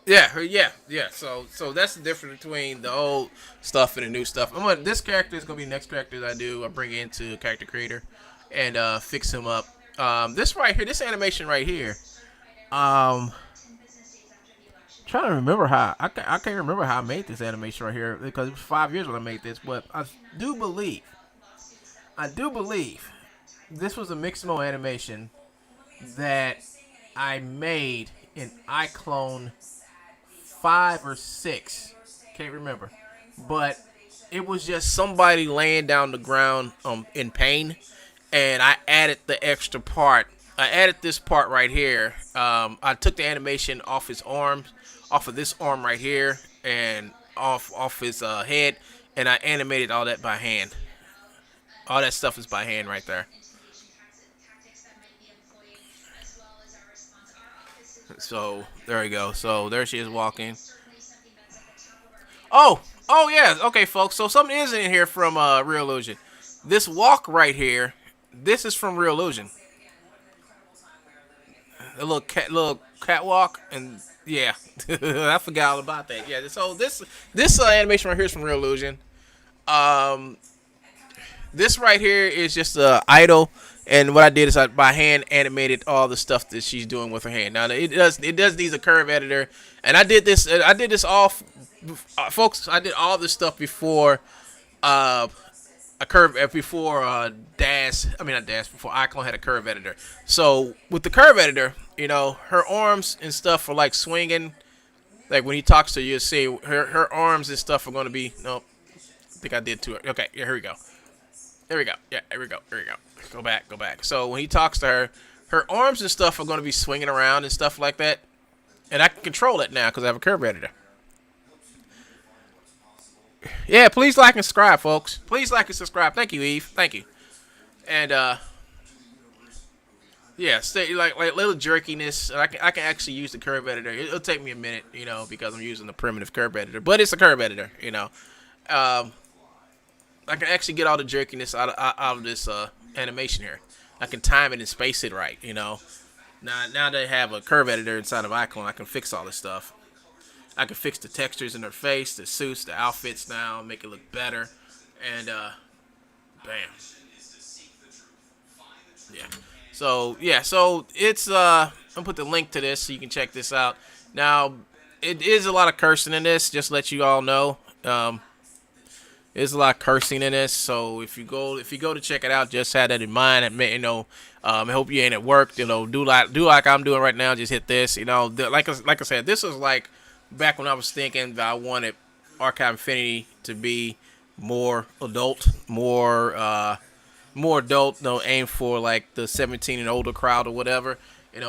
Yeah. So that's the difference between the old stuff and the new stuff. This character is gonna be the next character that I do. I bring into character creator and fix him up. This right here, this animation right here. Trying to remember how I can't remember how I made this animation right here because it was 5 years when I made this, but I do believe this was a Mixamo animation that I made in iClone 5 or 6, can't remember, but it was just somebody laying down the ground in pain, and I added the extra part. I added this part right here. I took the animation off his arms, off of this arm right here, and off his head, and I animated all that by hand. All that stuff is by hand right there. So there we go. So there she is walking. Oh yeah. Okay, folks. So something is in here from Real Illusion. This walk right here. This is from Real Illusion. A little catwalk, and yeah, I forgot all about that. Yeah. So this animation right here is from Real Illusion. This right here is just idle. And what I did is I by hand animated all the stuff that she's doing with her hand. Now it does need a curve editor, and I did this all, folks. I did all this stuff before before iClone had a curve editor. So with the curve editor, her arms and stuff are like swinging. Like when he talks to you, you'll see her arms and stuff are going to be. Nope, I think I did too. Okay, yeah, here we go. There we go. Yeah, here we go. Go back. So when he talks to her arms and stuff are going to be swinging around and stuff like that. And I can control it now because I have a curve editor. Yeah, please like and subscribe, folks. Please like and subscribe. Thank you, Eve. Thank you. And, yeah, stay, like little jerkiness. I can actually use the curve editor. It'll take me a minute, because I'm using the primitive curve editor. But it's a curve editor, I can actually get all the jerkiness out of this animation here. I can time it and space it right, Now that I have a curve editor inside of iClone, I can fix all this stuff. I can fix the textures in her face, the suits, the outfits now, make it look better. And, bam. Yeah. So it's, I'm going to put the link to this so you can check this out. Now, it is a lot of cursing in this, just to let you all know. There's a lot of cursing in this, so if you go to check it out, just have that in mind. I hope you ain't at work. Do like I'm doing right now. Just hit this. Like I said, this was like back when I was thinking that I wanted Archive Infinity to be more adult, more adult. Aim for like the 17 and older crowd or whatever.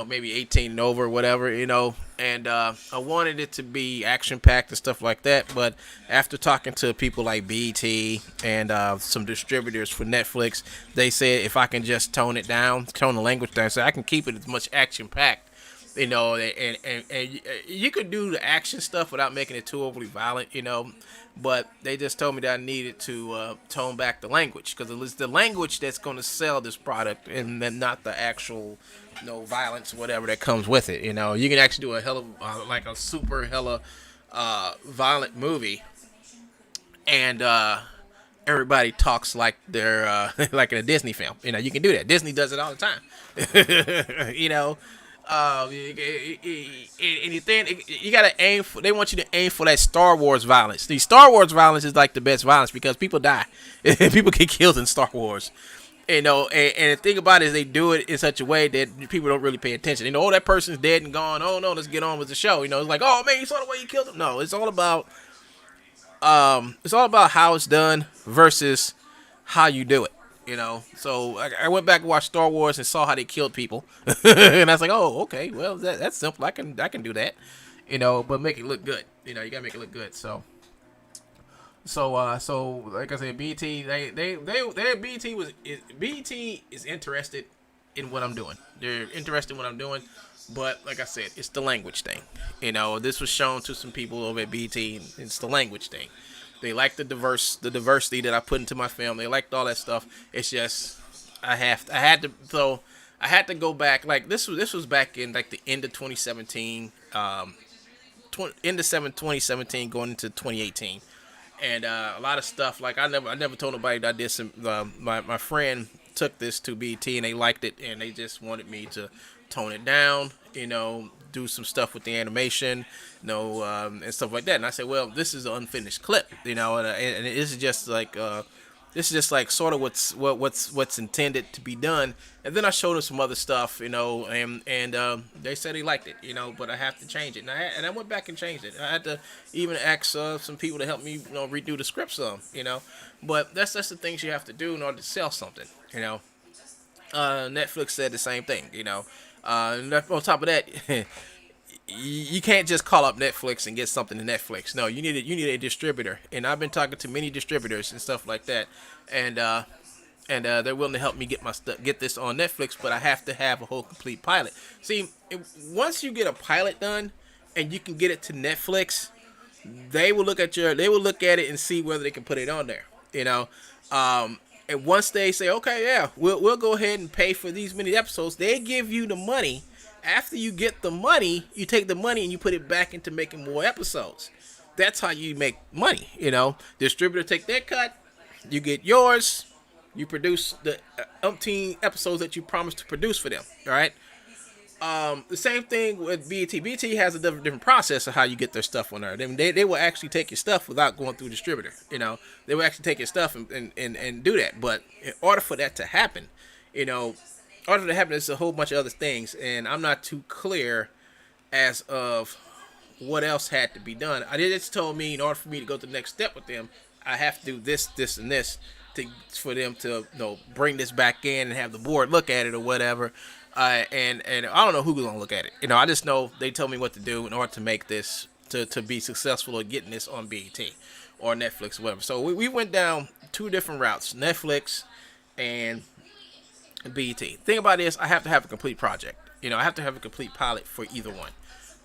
Maybe 18 and over or whatever, and I wanted it to be action-packed and stuff like that, but after talking to people like BT and some distributors for Netflix, they said if I can just tone the language down, so I can keep it as much action-packed, and you could do the action stuff without making it too overly violent, but they just told me that I needed to tone back the language, because it's the language that's going to sell this product, and then not the actual violence, whatever that comes with it. You can actually do a hell of like a super hella violent movie, and everybody talks like they're like in a Disney film. You can do that. Disney does it all the time. And you think you gotta aim for. They want you to aim for that Star Wars violence. The Star Wars violence is like the best violence because people die, people get killed in Star Wars. And the thing about it is they do it in such a way that people don't really pay attention. Oh, that person's dead and gone. Oh no, let's get on with the show. It's like, oh man, you saw the way you killed him. No, it's all about how it's done versus how you do it. So I went back and watched Star Wars and saw how they killed people, and I was like, oh, okay, well that's simple. I can do that, but make it look good. You gotta make it look good. So like I said, BT BT is interested in what I'm doing. They're interested in what I'm doing, but like I said, it's the language thing. This was shown to some people over at BT. It's the language thing. They like the diversity that I put into my film. They liked all that stuff. It's just I had to go back. Like this was back in like the end of 2017, end of 2017 going into 2018, and a lot of stuff. Like I never told nobody that I did some. My friend took this to BT and they liked it and they just wanted me to tone it down. Do some stuff with the animation, and stuff like that. And I said, well, this is an unfinished clip, and this is just like sort of what's intended to be done. And then I showed them some other stuff, and they said they liked it, but I have to change it. And I went back and changed it. I had to even ask some people to help me, redo the script some, But that's the things you have to do in order to sell something, Netflix said the same thing, on top of that, you can't just call up Netflix and get something to Netflix. No, you need a distributor, and I've been talking to many distributors and stuff like that, and they're willing to help me get this on Netflix, but I have to have a whole complete pilot. See, once you get a pilot done and you can get it to Netflix, they will look at it and see whether they can put it on there, And once they say, okay, yeah, we'll go ahead and pay for these many episodes, they give you the money. After you get the money, you take the money and you put it back into making more episodes. That's how you make money, Distributor take their cut, you get yours, you produce the umpteen episodes that you promised to produce for them, all right? The same thing with BT. BT has a different process of how you get their stuff on there. They will actually take your stuff without going through a distributor. They will actually take your stuff and do that. But in order for that to happen, there's a whole bunch of other things, and I'm not too clear as of what else had to be done. They just told me in order for me to go to the next step with them, I have to do this, this, and this for them to bring this back in and have the board look at it or whatever. And I don't know who's gonna look at it. I just know they told me what to do in order to make this to be successful at getting this on BET or Netflix or whatever. So we went down two different routes: Netflix and BET. Thing about this, I have to have a complete project. I have to have a complete pilot for either one.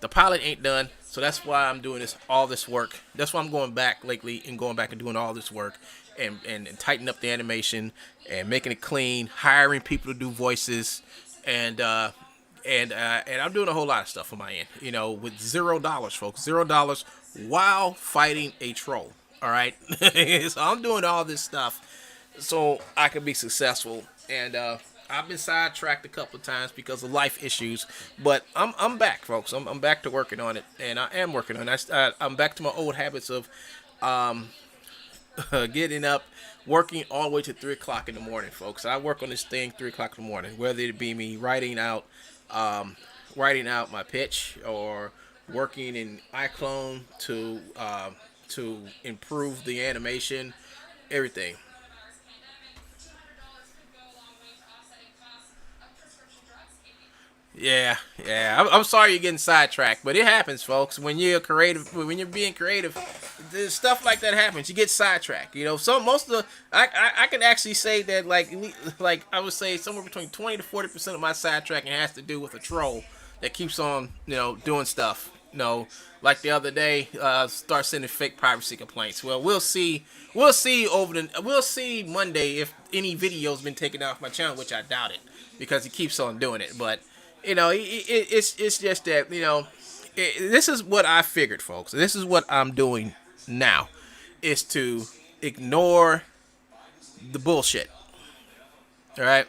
The pilot ain't done, so that's why I'm doing all this work. That's why I'm going back lately and going back and doing all this work and tighten up the animation and making it clean, hiring people to do voices. And I'm doing a whole lot of stuff on my end, with $0, folks, $0 while fighting a troll. All right. So I'm doing all this stuff so I can be successful. And I've been sidetracked a couple of times because of life issues, but I'm back, folks. I'm back to working on it, and I am working on it. I'm back to my old habits of getting up, working all the way to 3 o'clock in the morning, folks. I work on this thing 3 o'clock in the morning, whether it be me writing out my pitch or working in iClone to improve the animation, everything. Yeah. I'm sorry you're getting sidetracked, but it happens, folks. When you're being creative, stuff like that happens. You get sidetracked. I can actually say that like I would say somewhere between 20 to 40% of my sidetracking has to do with a troll that keeps on doing stuff. Like the other day, start sending fake privacy complaints. Well, we'll see Monday if any video's been taken off my channel, which I doubt it because he keeps on doing it, but. It's just that, this is what I figured, folks. This is what I'm doing now, is to ignore the bullshit. All right?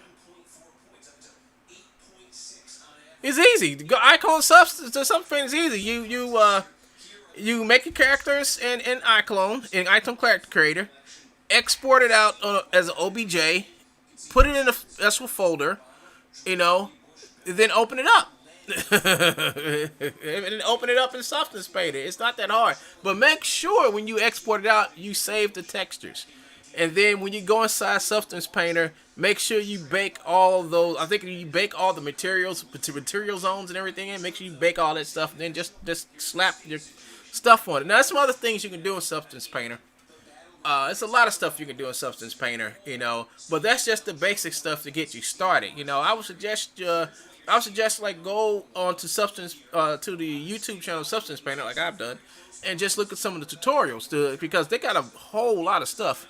It's easy. Icon substance to something is easy. You make your characters in iClone Character Creator, export it out as an OBJ, put it in a special folder, you know, then open it up. And then open it up in Substance Painter. It's not that hard. But make sure when you export it out, you save the textures. And then when you go inside Substance Painter, make sure you bake all those. I think you bake all the material zones and everything in. Make sure you bake all that stuff. And then just slap your stuff on it. Now, there's some other things you can do in Substance Painter. It's a lot of stuff you can do in Substance Painter, you know. But that's just the basic stuff to get you started. You know, I would suggest like go on to to the YouTube channel Substance Painter, like I've done, and just look at some of the tutorials because they got a whole lot of stuff.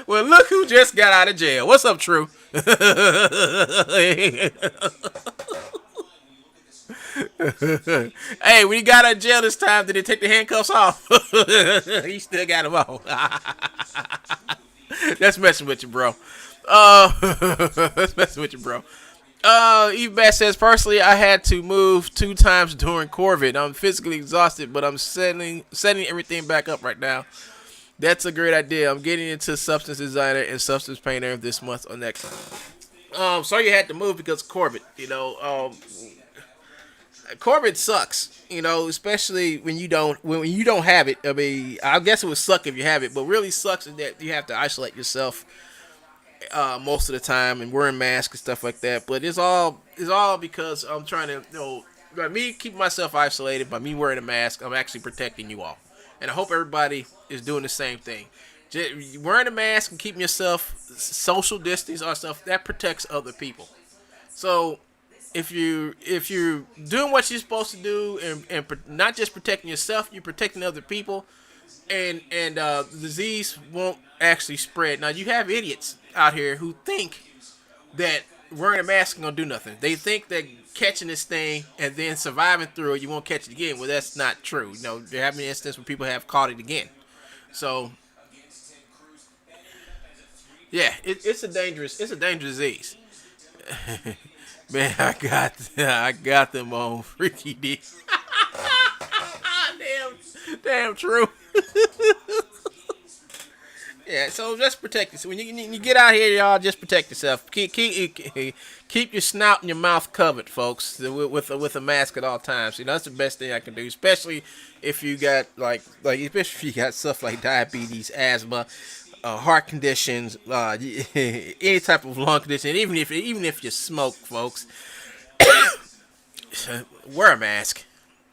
Well, look who just got out of jail. What's up, True? Hey, when you got out of jail this time, did they take the handcuffs off? He still got them on. That's messing with you, bro. That's messing with you, bro. Eve Bass says, personally, I had to move 2 times during COVID. I'm physically exhausted, but I'm setting everything back up right now. That's a great idea. I'm getting into Substance Designer and Substance Painter this month or next. Sorry you had to move because of COVID. You know, COVID sucks. You know, especially when you don't have it. I mean, I guess it would suck if you have it, but really sucks is that you have to isolate yourself most of the time and wearing masks and stuff like that. But it's all because I'm trying to, you know, by me keeping myself isolated, by me wearing a mask, I'm actually protecting you all. And I hope everybody is doing the same thing. Just wearing a mask and keeping yourself social distance or stuff, that protects other people. So if you're doing what you're supposed to do and not just protecting yourself, you're protecting other people, and the disease won't actually spread. Now, you have idiots out here who think that wearing a mask is going to do nothing. They think that catching this thing and then surviving through it, you won't catch it again. Well, that's not true. You know, there have been instances where people have caught it again. So, yeah, it's a dangerous disease. Man, I got them on Freaky D. Damn true. Yeah, so just protect yourself. When you get out here, y'all, just protect yourself. Keep your snout and your mouth covered, folks, with a mask at all times. You know, that's the best thing I can do, especially if you got especially if you got stuff like diabetes, asthma, heart conditions, any type of lung condition. Even if you smoke, folks, wear a mask.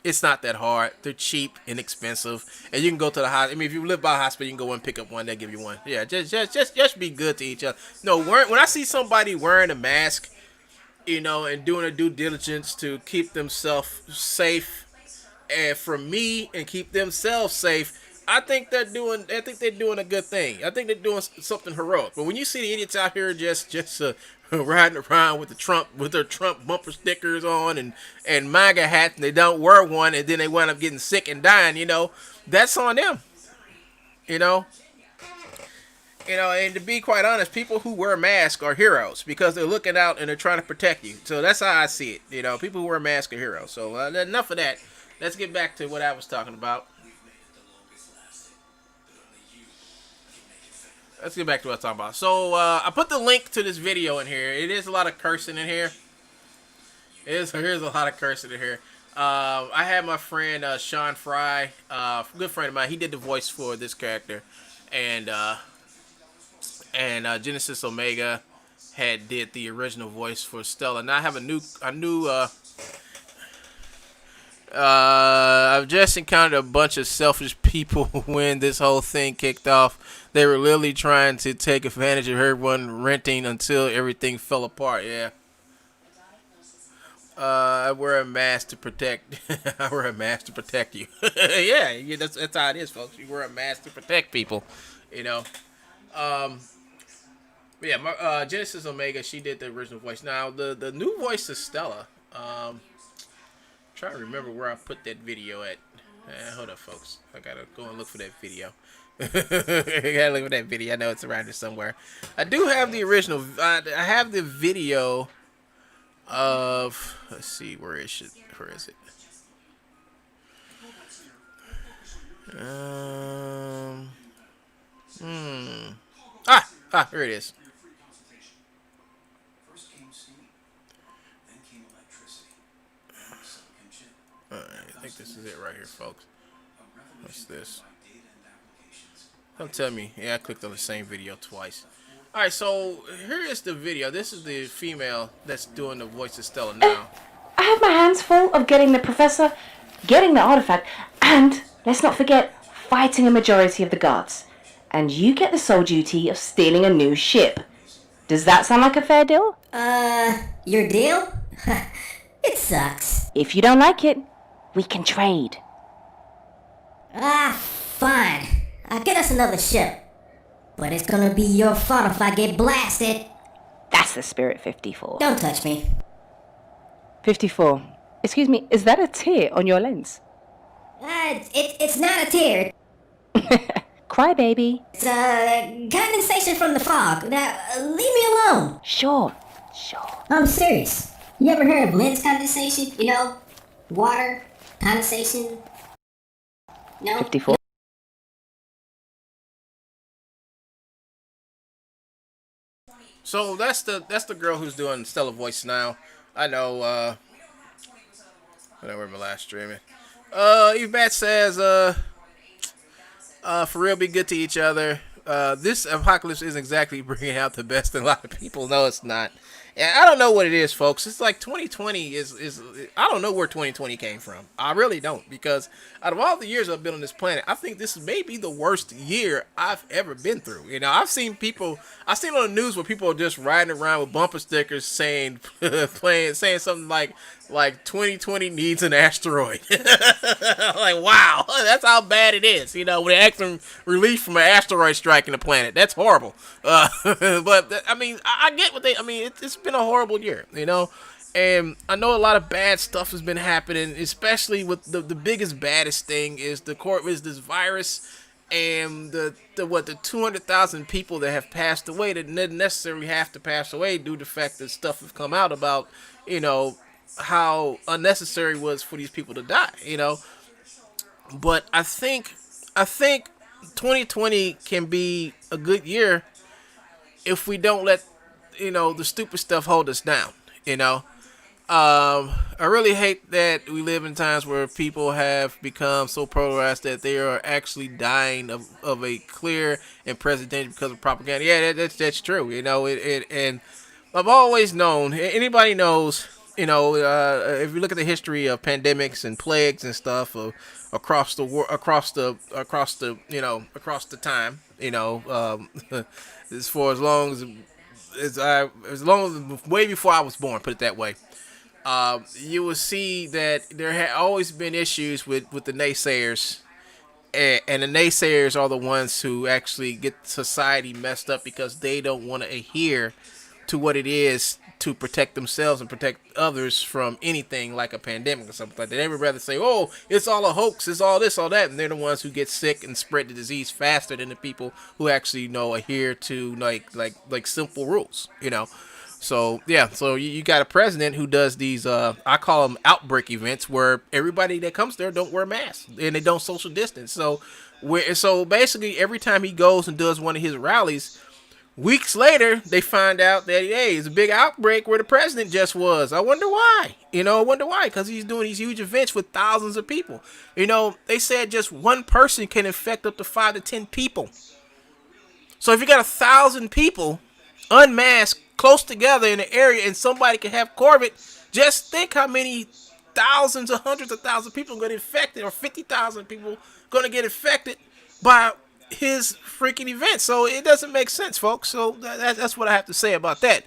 It's not that hard. They're cheap, inexpensive, and you can go to the hospital. I mean, if you live by a hospital, you can go and pick up one. They'll give you one. Yeah, just be good to each other. No, when I see somebody wearing a mask, you know, and doing a due diligence to keep themselves safe, and from me, and keep themselves safe, I think they're doing a good thing. I think they're doing something heroic. But when you see the idiots out here just riding around with their Trump bumper stickers on and MAGA hats, and they don't wear one, and then they wind up getting sick and dying, you know, that's on them. You know, and to be quite honest, people who wear masks are heroes because they're looking out and they're trying to protect you. So that's how I see it. You know, people who wear masks are heroes. So enough of that. Let's get back to what I was talking about. Let's get back to what I was talking about. So, I put the link to this video in here. It is a lot of cursing in here. Here's a lot of cursing in here. I had my friend, Sean Fry, good friend of mine. He did the voice for this character. And Genesis Omega did the original voice for Stella. Now I have a new I've just encountered a bunch of selfish people when this whole thing kicked off. They were literally trying to take advantage of everyone renting until everything fell apart. Yeah. I wear a mask to protect. I wear a mask to protect you. Yeah, that's how it is, folks. You wear a mask to protect people. You know. Yeah, Genesis Omega, she did the original voice. Now the new voice is Stella. Trying to remember where I put that video at. Hold up, folks. I gotta go and look for that video. I gotta look at that video. I know it's around here somewhere. I do have the original. I have the video of. Let's see, where is it? Where is it? Here it is. Alright, I think this is it right here, folks. What's this? Don't tell me. Yeah, I clicked on the same video twice. Alright, so here is the video. This is the female that's doing the voice of Stella now. I have my hands full of getting the professor, getting the artifact, and, let's not forget, fighting a majority of the guards. And you get the sole duty of stealing a new ship. Does that sound like a fair deal? Your deal? It sucks. If you don't like it, we can trade. Fine. I'll get us another ship. But it's gonna be your fault if I get blasted. That's the spirit, 54. Don't touch me. 54. Excuse me, is that a tear on your lens? It's not a tear. Cry, baby. It's, condensation from the fog. Now, leave me alone. Sure. I'm serious. You ever heard of lens condensation? You know, water, condensation. No? 54. So that's the girl who's doing Stella voice now. I know. I don't remember my last streaming. Eve Bat says, for real, be good to each other. This apocalypse isn't exactly bringing out the best in a lot of people. No, it's not. And I don't know what it is, folks. It's like 2020 is I don't know where 2020 came from. I really don't, because out of all the years I've been on this planet, I think this may be the worst year I've ever been through. You know, I've seen on the news where people are just riding around with bumper stickers saying saying something like 2020 needs an asteroid. Like, wow, that's how bad it is. You know, we're acting relief from an asteroid striking the planet. That's horrible. But I mean, I get what it's been a horrible year, you know, and I know a lot of bad stuff has been happening, especially with the biggest, baddest thing is this virus and the 200,000 people that have passed away that didn't necessarily have to pass away due to the fact that stuff have come out about, you know, how unnecessary it was for these people to die, you know. But I think 2020 can be a good year if we don't let, you know, the stupid stuff hold us down, you know. I really hate that we live in times where people have become so polarized that they are actually dying of a clear and present danger because of propaganda. Yeah, that's true, you know. And I've always known, anybody knows, you know, if you look at the history of pandemics and plagues and stuff across the time, you know, as far as long as way before I was born, put it that way. You will see that there had always been issues with the naysayers, and the naysayers are the ones who actually get society messed up because they don't want to adhere to what it is to protect themselves and protect others from anything like a pandemic or something like that. They would rather say, oh, it's all a hoax, it's all this, all that, and they're the ones who get sick and spread the disease faster than the people who actually, you know, adhere to like simple rules, you know. So yeah, so you got a president who does these I call them outbreak events where everybody that comes there don't wear masks and they don't social distance. So basically every time he goes and does one of his rallies, weeks later, they find out that, hey, it's a big outbreak where the president just was. I wonder why. You know, because he's doing these huge events with thousands of people. You know, they said just one person can infect up to 5 to 10 people. So if you got 1,000 people unmasked, close together in an area, and somebody can have COVID, just think how many thousands or hundreds of thousands of people are going to get infected, or 50,000 people going to get infected by his freaking event. So it doesn't make sense, folks. So that's what I have to say about that.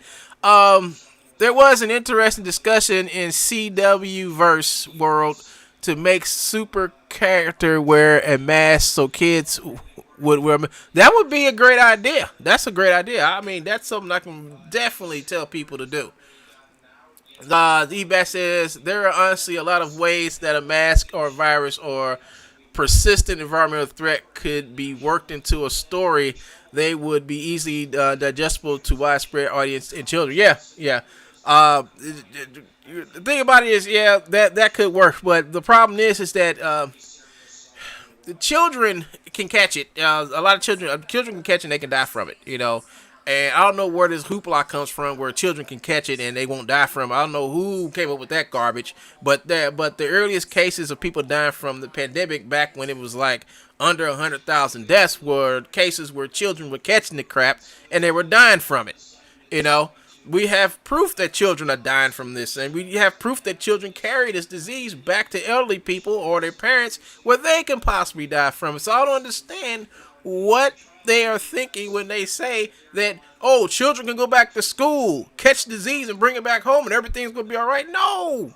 There was an interesting discussion in CW verse world to make super character wear a mask so kids would wear. That would be a great idea. That's a great idea. I mean, that's something I can definitely tell people to do. The eBat says there are honestly a lot of ways that a mask or a virus or persistent environmental threat could be worked into a story, they would be easily digestible to widespread audience and children. Yeah, yeah. The thing about it is, yeah, that could work, but the problem is that the children can catch it. A lot of children can catch it and they can die from it. And I don't know where this hoopla comes from, where children can catch it and they won't die from it. I don't know who came up with that garbage, but the earliest cases of people dying from the pandemic back when it was like under 100,000 deaths were cases where children were catching the crap and they were dying from it. We have proof that children are dying from this, and we have proof that children carry this disease back to elderly people or their parents where they can possibly die from it. So I don't understand what they are thinking when they say that, oh, children can go back to school, catch disease, and bring it back home, and everything's going to be all right. No.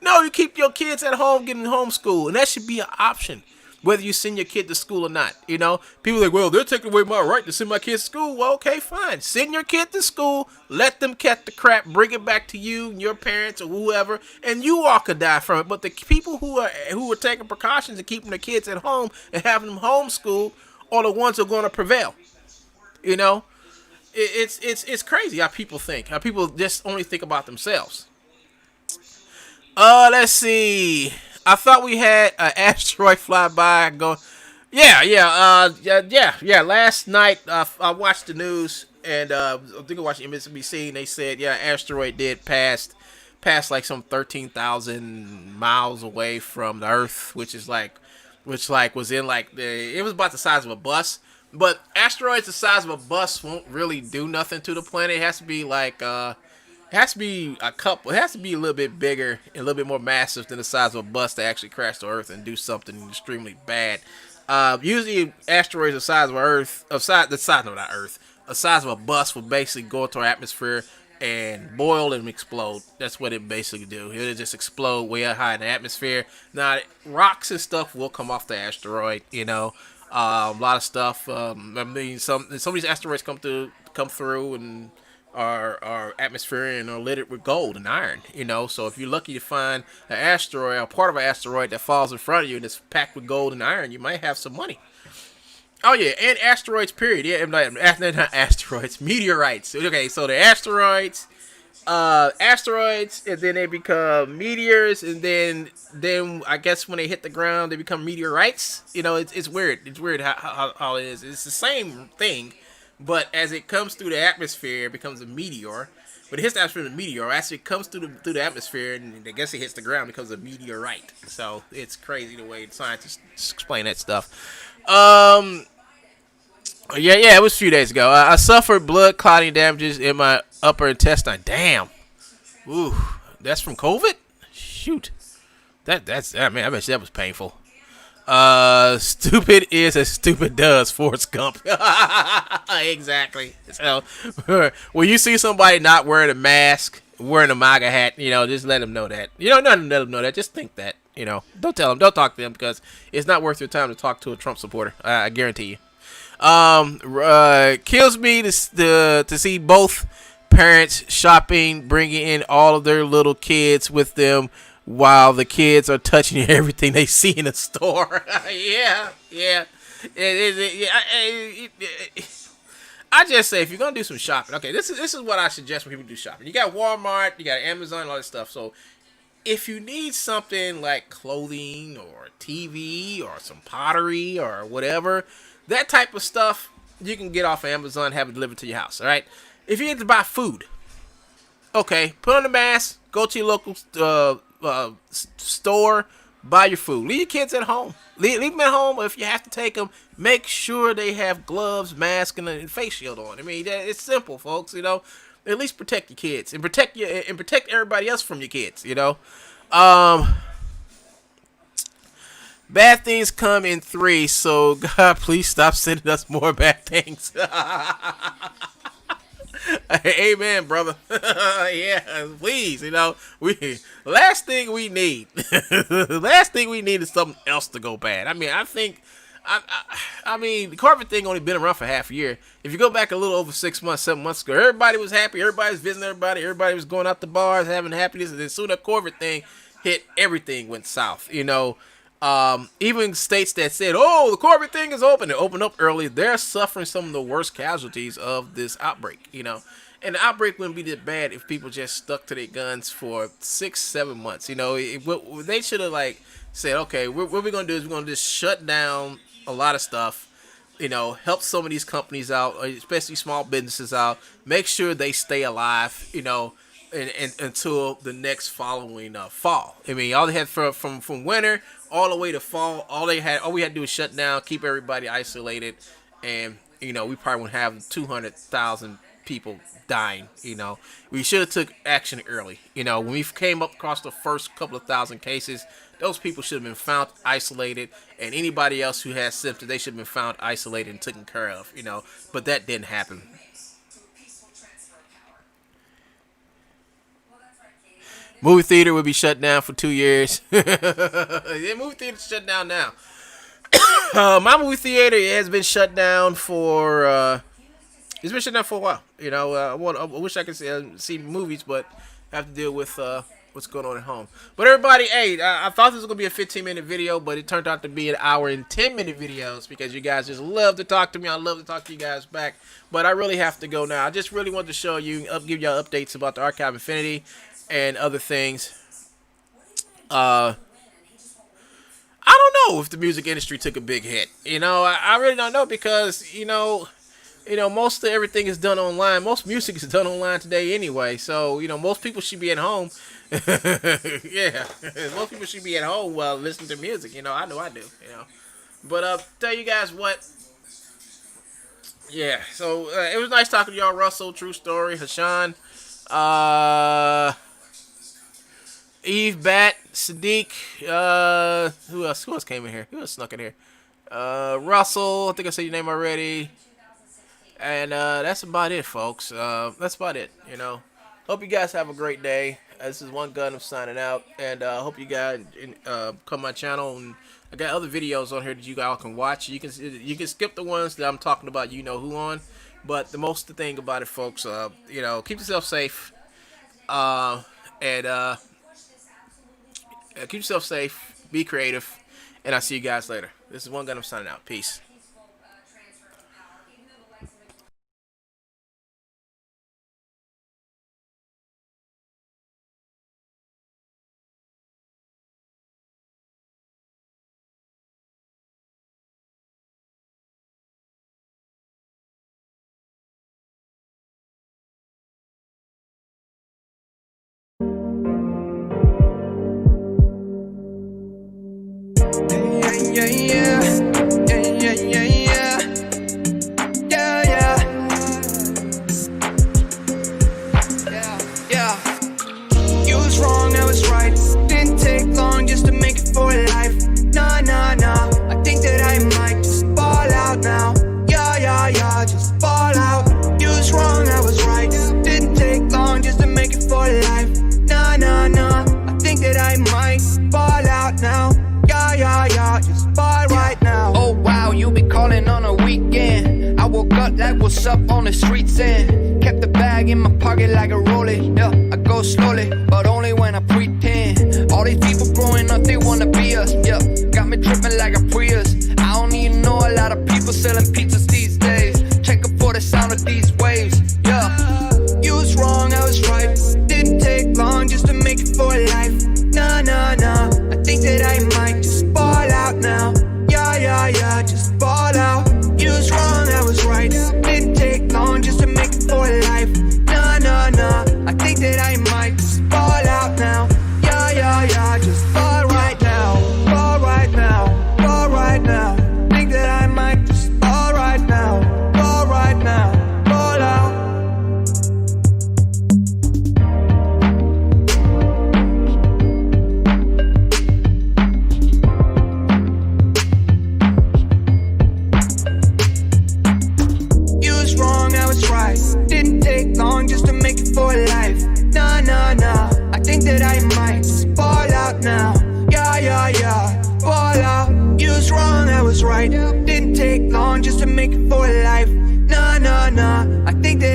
No, you keep your kids at home getting homeschooled, and that should be an option, whether you send your kid to school or not. People are like, well, they're taking away my right to send my kids to school. Well, okay, fine. Send your kid to school, let them catch the crap, bring it back to you and your parents or whoever, and you all could die from it. But the people who are taking precautions and keeping their kids at home and having them homeschooled are the ones who are going to prevail. It's crazy how people think. How people just only think about themselves. Let's see. I thought we had an asteroid fly by. Yeah. Last night I watched the news, and I think I watched MSNBC, and they said, yeah, asteroid did pass like some 13,000 miles away from the Earth, which was in like it was about the size of a bus. But asteroids the size of a bus won't really do nothing to the planet. It has to be like it has to be a little bit bigger and a little bit more massive than the size of a bus to actually crash to Earth and do something extremely bad. Usually asteroids the size of the size of a bus will basically go into our atmosphere and boil and explode. That's what it basically do. It'll just explode way high in the atmosphere. Now, rocks and stuff will come off the asteroid, a lot of stuff. Some of these asteroids come through and our atmosphere and are littered with gold and iron, So if you're lucky to find an asteroid, a part of an asteroid that falls in front of you and it's packed with gold and iron, you might have some money. Oh yeah, and asteroids. Period. Yeah, not asteroids, meteorites. Okay, so the asteroids, and then they become meteors, and then I guess when they hit the ground, they become meteorites. It's weird. It's weird how it is. It's the same thing. But as it comes through the atmosphere, it becomes a meteor. But it hits the atmosphere, a meteor. As it comes through the atmosphere, and I guess it hits the ground, it becomes a meteorite. So it's crazy the way scientists explain that stuff. Yeah, it was a few days ago. I suffered blood clotting damages in my upper intestine. Damn. Ooh, that's from COVID? Shoot. That's I bet you that was painful. Stupid is as stupid does, Forrest Gump. Exactly. So, when you see somebody not wearing a mask, wearing a MAGA hat, just let them know that. Not let them know that. Just think that. Don't tell them. Don't talk to them because it's not worth your time to talk to a Trump supporter. I guarantee you. Kills me to see both parents shopping, bringing in all of their little kids with them, while the kids are touching everything they see in the store. Yeah. I just say, if you're gonna do some shopping, okay, this is what I suggest when people do shopping. You got Walmart, you got Amazon, all that stuff. So if you need something like clothing or TV or some pottery or whatever, that type of stuff, you can get off Amazon, have it delivered to your house. All right. If you need to buy food, okay, put on the mask, go to your local store, buy your food. Leave your kids at home. Leave them at home. If you have to take them, make sure they have gloves, mask, and a face shield on. I mean, it's simple, folks. At least protect your kids and protect everybody else from your kids. Bad things come in 3, so God, please stop sending us more bad things. Amen, brother. Yeah, please. Last thing we need is something else to go bad. I mean, the COVID thing only been around for half a year. If you go back a little over 6 months, 7 months ago, everybody was happy. Everybody was visiting everybody. Everybody was going out to bars, having happiness. And then soon that COVID thing hit, everything went south. You know, even states that said, "Oh, the corporate thing is open," it opened up early. They're suffering some of the worst casualties of this outbreak. You know, and the outbreak wouldn't be that bad if people just stuck to their guns for 6-7 months. You know, they should have like said, "Okay, what we're gonna do is we're gonna just shut down a lot of stuff." You know, help some of these companies out, especially small businesses out. Make sure they stay alive. You know, and until the next following fall. I mean, all they had from winter all the way to fall, all we had to do is shut down, keep everybody isolated, and you know, we probably wouldn't have 200,000 people dying. You know, we should have took action early. You know, when we came up across the first couple of thousand cases, those people should have been found isolated, and anybody else who has symptoms, they should have been found isolated and taken care of. You know, but that didn't happen. Movie theater will be shut down for 2 years. Yeah, movie theater's shut down now. My movie theater has been shut down for. It's been shut down for a while. You know, I wish I could see movies, but I have to deal with what's going on at home. But everybody, hey, I thought this was gonna be a 15-minute video, but it turned out to be an hour and 10-minute videos because you guys just love to talk to me. I love to talk to you guys back, but I really have to go now. I just really wanted to show you, give y'all updates about the Archive Infinity and other things. I don't know if the music industry took a big hit. You know, I really don't know because you know, most of everything is done online. Most music is done online today anyway. So you know, most people should be at home. Yeah, most people should be at home while listening to music. You know, I know I do. You know, but tell you guys what. Yeah, so it was nice talking to y'all. Russell, True Story, Hashan, Eve, Bat, Sadiq, who else came in here? Who else snuck in here? Russell, I think I said your name already. And that's about it, folks. That's about it, you know. Hope you guys have a great day. This is One Gun. I'm signing out. And hope you guys come to my channel. And I got other videos on here that you all can watch. You can skip the ones that I'm talking about, you know who on. But the most thing about it, folks, you know, keep yourself safe. Keep yourself safe. Be creative. And I'll see you guys later. This is One Gun. I'm signing out. Peace. You was wrong, I was right. Didn't take long just to make it for life. Nah, I think that I might just fall out now. Yeah, just fall out. You was wrong, I was right. Didn't take long just to make it for life. Nah, I think that I might fall out now. Yeah, just fall right now. Oh wow, you be calling on a weekend. I woke up like what's up on the streets and kept the bag in my pocket like a rollie. Yeah, I go slowly, but only when I pretend. All these people growing up, they wanna be us. Yeah, got me tripping like a Prius. I don't even know a lot of people selling pizzas these days. Checking for the sound of these waves. Yeah, you was wrong, I was right. Didn't take long just to make it for life. Nah, I think that I might just fall out now. Yeah, just fall out. You was wrong, I was right. Didn't take long just to make it for life. Nah, I think that I might just fall out now. Yeah, just fall right now. Fall right now, fall right now. Think that I might just fall right now. Fall right now, fall out. You was wrong, I was right. Didn't take long just to make it for life. Nah, I think that I might just fall out now. Yeah, fall out. You was wrong, I was right. Didn't take long just to make it for life.